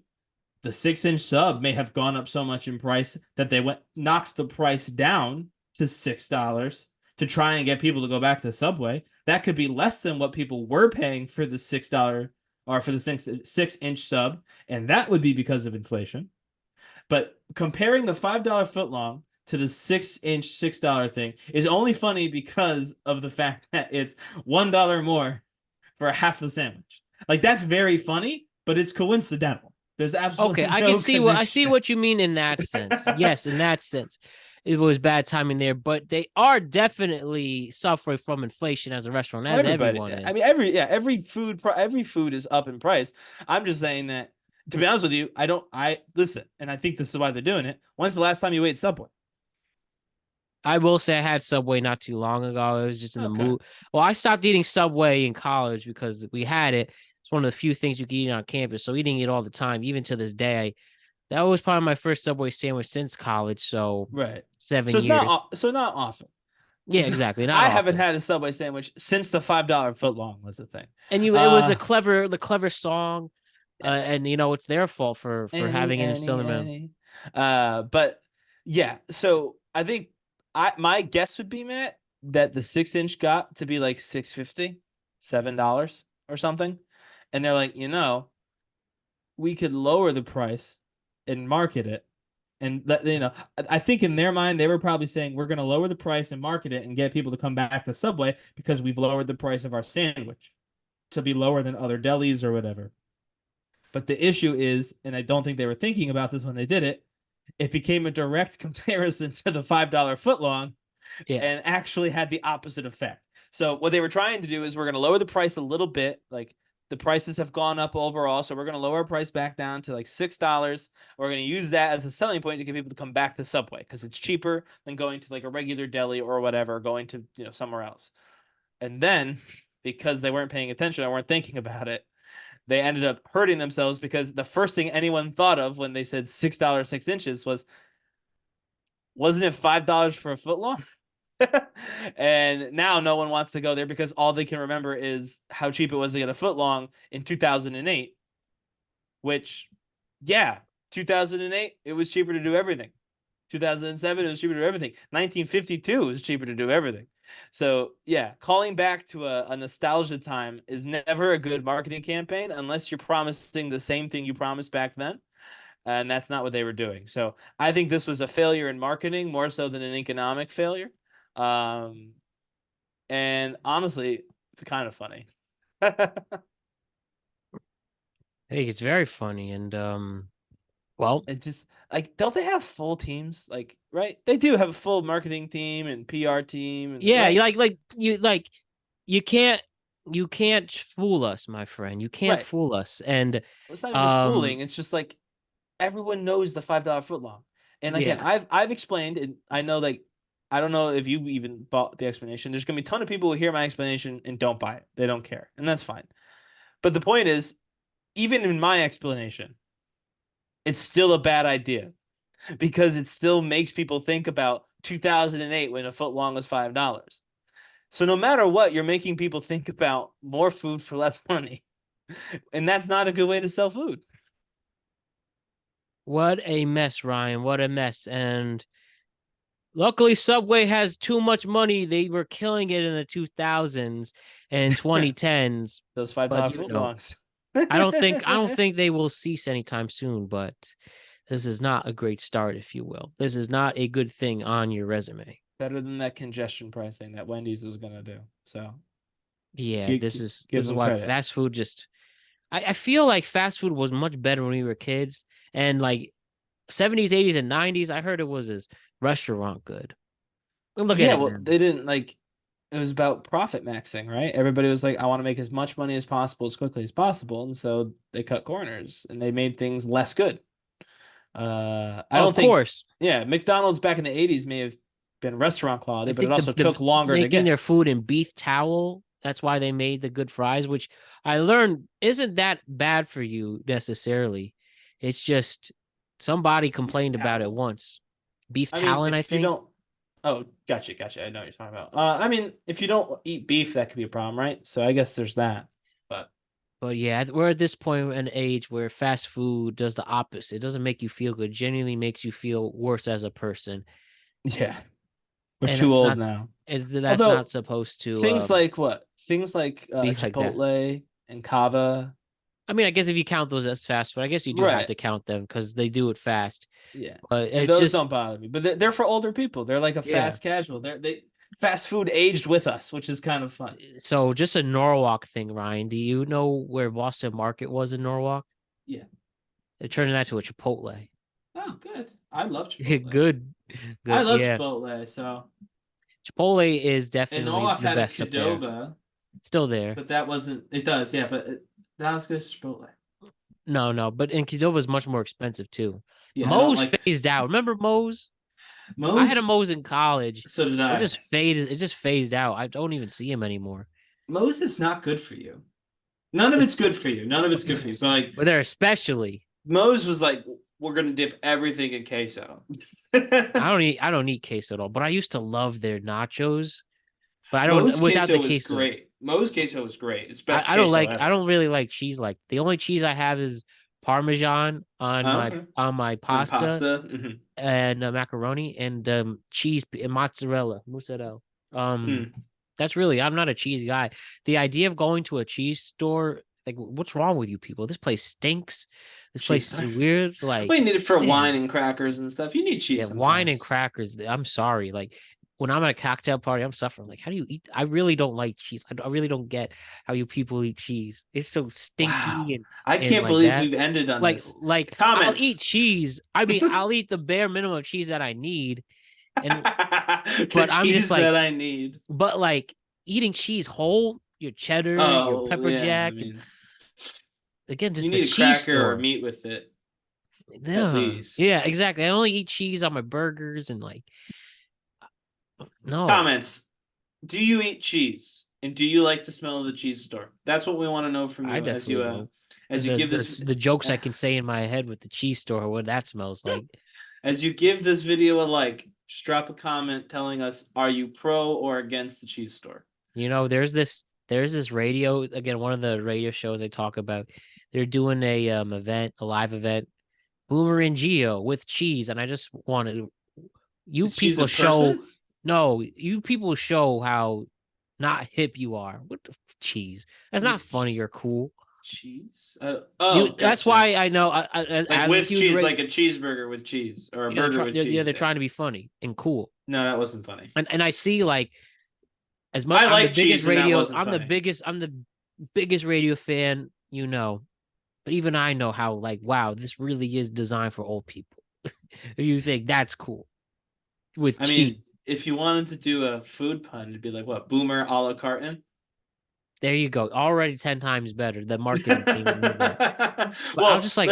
Speaker 2: the 6-inch sub may have gone up so much in price that they knocked the price down to $6 to try and get people to go back to the Subway. That could be less than what people were paying for the $6 or for the 6-inch sub, and that would be because of inflation. But comparing the $5 footlong to the 6-inch $6 thing is only funny because of the fact that it's $1 more for half the sandwich. Like, that's very funny, but it's coincidental. There's absolutely
Speaker 1: I see what you mean in that sense. Yes, in that sense. It was bad timing there, but they are definitely suffering from inflation as a restaurant, as everyone is.
Speaker 2: I mean, every food is up in price. I'm just saying that, to be honest with you, listen, and I think this is why they're doing it. When's the last time you ate Subway?
Speaker 1: I will say I had Subway not too long ago. I was just in the mood. Well, I stopped eating Subway in college because we had it. It's one of the few things you can eat on campus. So eating it all the time, even to this day, that was probably my first Subway sandwich since college. So 7 years.
Speaker 2: Not often.
Speaker 1: Yeah, exactly.
Speaker 2: I haven't had a Subway sandwich since the $5 footlong was the thing.
Speaker 1: And it was the clever song, and it's their fault for having it in Silverman.
Speaker 2: But yeah, so I think my guess would be, Matt, that the 6-inch got to be like $6.50, $7 or something, and they're like, we could lower the price and market it. And I think in their mind, they were probably saying, we're going to lower the price and market it and get people to come back to Subway because we've lowered the price of our sandwich to be lower than other delis or whatever. But the issue is, and I don't think they were thinking about this when they did it, it became a direct comparison to the $5 footlong and actually had the opposite effect. So what they were trying to do is we're going to lower the price a little bit, like, the prices have gone up overall, so we're going to lower our price back down to like $6. We're going to use that as a selling point to get people to come back to Subway because it's cheaper than going to like a regular deli or whatever, going to somewhere else. And then, because they weren't paying attention, or weren't thinking about it, they ended up hurting themselves because the first thing anyone thought of when they said $6 6 inches wasn't it $5 for a footlong? And now no one wants to go there because all they can remember is how cheap it was to get a footlong in 2008, which, 2008, it was cheaper to do everything. 2007, it was cheaper to do everything. 1952 was cheaper to do everything. So, calling back to a nostalgia time is never a good marketing campaign unless you're promising the same thing you promised back then. And that's not what they were doing. So I think this was a failure in marketing more so than an economic failure. And honestly, it's kind of funny.
Speaker 1: I think it's very funny. And,
Speaker 2: it just like, don't they have full teams? Like, right? They do have a full marketing team and PR team. And,
Speaker 1: you can't fool us, my friend. You can't fool us. And
Speaker 2: it's not just fooling. It's just like everyone knows the $5 footlong. And again, I've explained, and I know like I don't know if you even bought the explanation. There's going to be a ton of people who hear my explanation and don't buy it. They don't care. And that's fine. But the point is, even in my explanation, it's still a bad idea because it still makes people think about 2008 when a foot long was $5. So no matter what, you're making people think about more food for less money. And that's not a good way to sell food.
Speaker 1: What a mess, Ryan. What a mess. And luckily, Subway has too much money. They were killing it in the 2000s and 2010s.
Speaker 2: Those $5 foot longs.
Speaker 1: I don't think they will cease anytime soon, but this is not a great start, if you will. This is not a good thing on your
Speaker 2: Better than that congestion pricing that Wendy's was gonna do. So
Speaker 1: yeah, this is why
Speaker 2: credit.
Speaker 1: Fast food just I feel like fast food was much better when we were kids. And like 70s, 80s, and 90s, I heard it was as restaurant good. Look at it now.
Speaker 2: They didn't like it was about profit maxing, right? Everybody was like, I want to make as much money as possible as quickly as possible. And so they cut corners and they made things less good. I don't think,
Speaker 1: course.
Speaker 2: Yeah, McDonald's back in the 80s may have been restaurant quality, but it also took longer to get.
Speaker 1: Making their food in beef towel, that's why they made the good fries, which I learned isn't that bad for you necessarily. It's just somebody complained about it once. Beef talon, I think.
Speaker 2: Oh, gotcha. I know what you're talking about. I mean, if you don't eat beef, that could be a problem, right? So I guess there's that.
Speaker 1: But yeah, we're at this point in an age where fast food does the opposite. It doesn't make you feel good. Genuinely makes you feel worse as a person.
Speaker 2: Yeah. We're too old now.
Speaker 1: That's not supposed to.
Speaker 2: Things like what? Things like Chipotle
Speaker 1: like
Speaker 2: and Kava.
Speaker 1: I mean, I guess if you count those as fast food, I guess you do have to count them because they do it fast.
Speaker 2: Yeah,
Speaker 1: but
Speaker 2: and those don't bother me. But they're for older people. They're like a fast casual. They fast food aged with us, which is kind of fun.
Speaker 1: So just a Norwalk thing, Ryan. Do you know where Boston Market was in Norwalk?
Speaker 2: Yeah.
Speaker 1: They turned that to a Chipotle.
Speaker 2: Oh, good. I love Chipotle.
Speaker 1: Good.
Speaker 2: I love Chipotle, so.
Speaker 1: Chipotle is definitely
Speaker 2: and Norwalk
Speaker 1: the
Speaker 2: had
Speaker 1: best
Speaker 2: a Qdoba.
Speaker 1: Still there.
Speaker 2: But that wasn't, it does, yeah, but that was good as Chipotle.
Speaker 1: No, but Qdoba is much more expensive too.
Speaker 2: Yeah,
Speaker 1: Moe's phased out. Remember Moe's? I had a Moe's in college.
Speaker 2: So did I.
Speaker 1: It just phased out. I don't even see him anymore.
Speaker 2: Moe's is not good for you. None of it's good for you.
Speaker 1: But they're especially.
Speaker 2: Moe's was like, we're gonna dip everything in queso.
Speaker 1: I don't eat queso at all, but I used to love their nachos. But I don't
Speaker 2: Moe's
Speaker 1: without
Speaker 2: queso
Speaker 1: the queso.
Speaker 2: Great. Moe's queso was great. It's best.
Speaker 1: I don't really like cheese. Like the only cheese I have is Parmesan on my pasta, and macaroni and cheese and mozzarella. That's really, I'm not a cheese guy. The idea of going to a cheese store, like, what's wrong with you people? This place stinks. This place is weird. Like,
Speaker 2: we need it for wine and crackers and stuff. You need cheese.
Speaker 1: Yeah, wine and crackers. I'm sorry. Like, when I'm at a cocktail party, I'm suffering. Like, how do you eat? I really don't like cheese. I really don't get how you people eat cheese. It's so stinky.
Speaker 2: Wow.
Speaker 1: And
Speaker 2: I can't believe we've ended on this.
Speaker 1: Like,
Speaker 2: comments.
Speaker 1: I'll eat cheese. I mean, I'll eat the bare minimum of cheese that I need. And
Speaker 2: but I'm just like that I need.
Speaker 1: But like eating cheese whole, your cheddar, your pepper jack. I mean, again, just
Speaker 2: you
Speaker 1: need
Speaker 2: a cracker or meat with it.
Speaker 1: Yeah, at least. Yeah, exactly. I only eat cheese on my burgers and like. No.
Speaker 2: Comments. Do you eat cheese? And do you like the smell of the cheese store? That's what we want to know from you as you give this
Speaker 1: the jokes I can say in my head with the cheese store, what that smells like.
Speaker 2: As you give this video a like, just drop a comment telling us, are you pro or against the cheese store?
Speaker 1: You know, there's this radio, again, one of the radio shows I talk about. They're doing a live event, Boomer and Geo with cheese, and I just wanted you people show. No, you people show how not hip you are. What the cheese? That's not funny or cool.
Speaker 2: Cheese?
Speaker 1: That's why I know.
Speaker 2: Like with cheese, like a cheeseburger with cheese or a burger with cheese.
Speaker 1: Yeah, they're trying to be funny and cool.
Speaker 2: No, that wasn't funny.
Speaker 1: And I see like as much.
Speaker 2: I like cheese, radio.
Speaker 1: I'm the biggest radio fan. You know, but even I know how like wow, this really is designed for old people. If you think that's cool. With cheese.
Speaker 2: Mean, if you wanted to do a food pun, it'd be like what? Boomer a la carte.
Speaker 1: There you go. Already 10 times better. The marketing team.
Speaker 2: Well, I'm just like,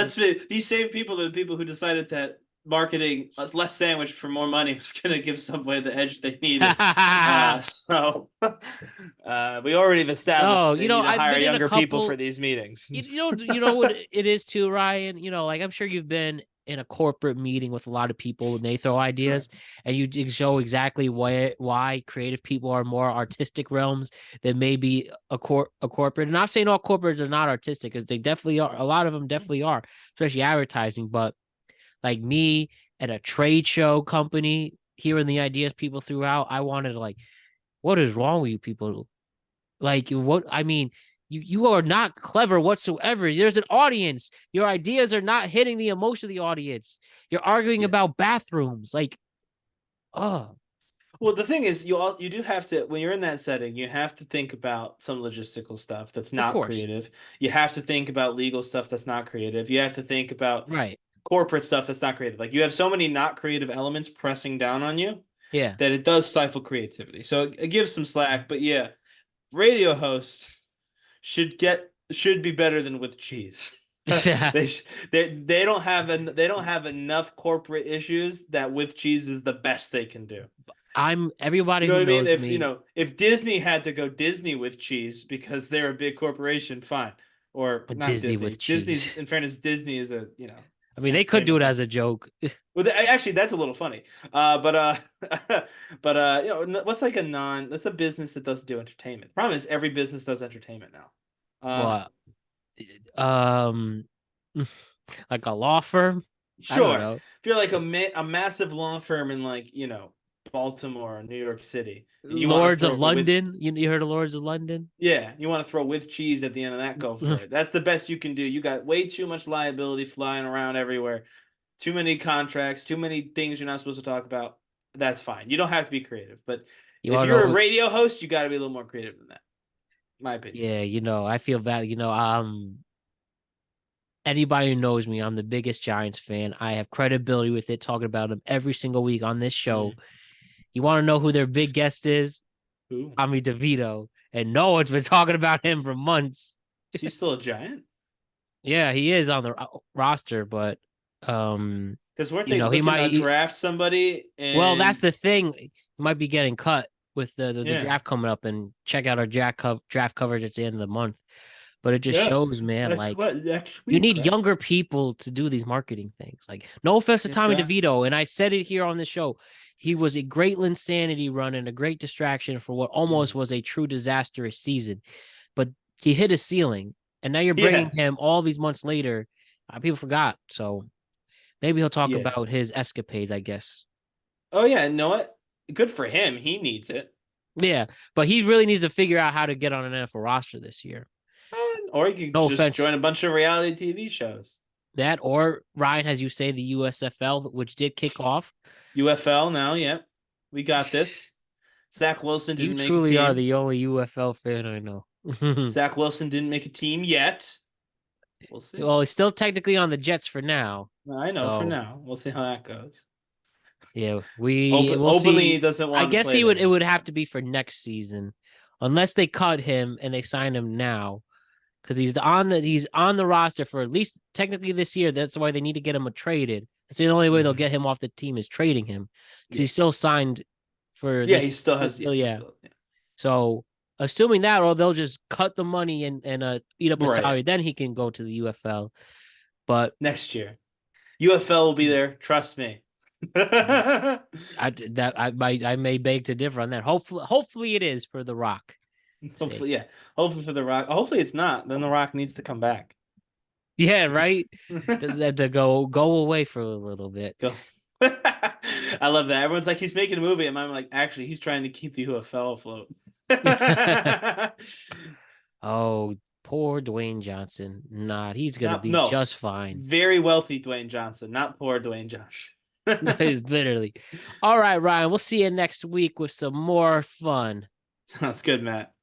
Speaker 2: these same people are the people who decided that marketing less sandwich for more money was going to give Subway the edge they needed. So we already have established
Speaker 1: Oh,
Speaker 2: that they need to
Speaker 1: I've
Speaker 2: hire
Speaker 1: been in a
Speaker 2: younger people for
Speaker 1: couple.
Speaker 2: these meetings.
Speaker 1: You know what it is too, Ryan. Like I'm sure you've been in a corporate meeting with a lot of people and they throw ideas, and you show exactly why creative people are more artistic realms than maybe a corporate. And I'm not saying all corporates are not artistic, because they definitely are. A lot of them definitely are, especially advertising. But like me at a trade show company, hearing the ideas people threw out, I wanted to like, what is wrong with you people? Like what? I mean, you are not clever whatsoever. There's an audience. Your ideas are not hitting the emotion of the audience. You're arguing
Speaker 2: Yeah.
Speaker 1: about bathrooms. Like, oh,
Speaker 2: Well, the thing is, you do have to, when you're in that setting, you have to think about some logistical stuff that's
Speaker 1: of
Speaker 2: not
Speaker 1: course,
Speaker 2: creative. You have to think about legal stuff that's not creative. You have to think about
Speaker 1: right?
Speaker 2: corporate stuff that's not creative. Like you have so many not creative elements pressing down on you
Speaker 1: Yeah.
Speaker 2: that it does stifle creativity. So it gives some slack, but yeah, radio hosts should be better than with cheese. They don't have enough corporate issues that with cheese is the best they can do.
Speaker 1: Everybody
Speaker 2: You know
Speaker 1: who
Speaker 2: what I mean?
Speaker 1: knows
Speaker 2: If
Speaker 1: me.
Speaker 2: if Disney had to go Disney with cheese because they're a big corporation, fine. Or not
Speaker 1: Disney
Speaker 2: Disney.
Speaker 1: with cheese.
Speaker 2: In fairness, Disney is a
Speaker 1: I mean, they could do
Speaker 2: entertainment
Speaker 1: it as
Speaker 2: company.
Speaker 1: a joke.
Speaker 2: Well, actually, that's a little funny. But what's like that's a business that doesn't do entertainment. Problem is, every business does entertainment now.
Speaker 1: What? Um, like a law firm. I don't
Speaker 2: Sure,
Speaker 1: know.
Speaker 2: if you're like a massive law firm in like Baltimore or New York City, and you want to
Speaker 1: Lords
Speaker 2: throw
Speaker 1: of
Speaker 2: a with
Speaker 1: London. You heard of Lords of London?
Speaker 2: yeah, you want to throw with cheese at the end of that, go for it. That's the best you can do. You got way too much liability flying around everywhere. Too many contracts, too many things you're not supposed to talk about. That's fine. You don't have to be creative, but
Speaker 1: You
Speaker 2: if
Speaker 1: want to
Speaker 2: you're
Speaker 1: know
Speaker 2: a
Speaker 1: who?
Speaker 2: radio host, you got to be a little more creative than that. My opinion.
Speaker 1: Yeah, I feel bad. Anybody who knows me, I'm the biggest Giants fan. I have credibility with it, talking about them every single week on this show. You want to know who their big guest is?
Speaker 2: Who?
Speaker 1: Tommy DeVito. And no one's been talking about him for months.
Speaker 2: Is he still a Giant?
Speaker 1: Yeah, he is on the roster, but
Speaker 2: Because weren't they
Speaker 1: he
Speaker 2: looking
Speaker 1: might.
Speaker 2: to draft somebody?
Speaker 1: Well, that's
Speaker 2: And
Speaker 1: the thing. He might be getting cut with the
Speaker 2: yeah,
Speaker 1: draft coming up, and check out our draft coverage at the end of the month. But it just
Speaker 2: yeah,
Speaker 1: shows, man,
Speaker 2: that's
Speaker 1: like
Speaker 2: what next
Speaker 1: you
Speaker 2: week,
Speaker 1: need
Speaker 2: right?
Speaker 1: younger people to do these marketing things. Like, no offense to
Speaker 2: Yeah,
Speaker 1: Tommy
Speaker 2: draft.
Speaker 1: DeVito, and I said it here on the show. He was a great Linsanity run and a great distraction for what almost was a true disastrous season. But he hit a ceiling, and now you're bringing
Speaker 2: Yeah,
Speaker 1: him all these months later. People forgot, so maybe he'll talk
Speaker 2: yeah.
Speaker 1: about his escapades, I guess.
Speaker 2: Oh yeah, you know what? Good for him. He needs it.
Speaker 1: Yeah, but he really needs to figure out how to get on an NFL roster this year.
Speaker 2: Or he could
Speaker 1: No
Speaker 2: just join
Speaker 1: offense,
Speaker 2: a bunch of reality TV shows.
Speaker 1: that or Ryan, as you say, the USFL, which did kick off.
Speaker 2: UFL now, yeah. We got this. Zach Wilson
Speaker 1: You
Speaker 2: didn't make a
Speaker 1: truly are
Speaker 2: team.
Speaker 1: the only UFL fan I know.
Speaker 2: Zach Wilson didn't make a team yet. We'll see.
Speaker 1: Well, he's still technically on the Jets for now.
Speaker 2: I know for
Speaker 1: So
Speaker 2: now. We'll see how that goes.
Speaker 1: yeah, we'll
Speaker 2: Openly
Speaker 1: see.
Speaker 2: doesn't
Speaker 1: I
Speaker 2: want to
Speaker 1: guess
Speaker 2: play there.
Speaker 1: it would have to be for next season, unless they cut him and they sign him now, because he's on the roster for at least technically this year. That's why they need to get him traded. It's the only way they'll get him off the team is trading him, because he's still signed for
Speaker 2: Yeah,
Speaker 1: this.
Speaker 2: he still has.
Speaker 1: Yeah. So assuming that, or they'll just cut the money and eat up his
Speaker 2: Right.
Speaker 1: salary, then he can go to the UFL. But
Speaker 2: Next year, UFL will be there. Trust me.
Speaker 1: I may beg to differ on that. Hopefully it is for The Rock.
Speaker 2: Hopefully, yeah. Hopefully for The Rock. Hopefully it's not. Then The Rock needs to come back.
Speaker 1: Yeah, right. Does have to go away for a little bit.
Speaker 2: Go. I love that. Everyone's like, he's making a movie, and I'm like, actually, he's trying to keep the UFL afloat.
Speaker 1: Oh, poor Dwayne Johnson. Nah, he's gonna be
Speaker 2: No.
Speaker 1: just fine.
Speaker 2: Very wealthy Dwayne Johnson, not poor Dwayne Johnson.
Speaker 1: Literally. All right, Ryan. We'll see you next week with some more fun.
Speaker 2: Sounds good, Matt.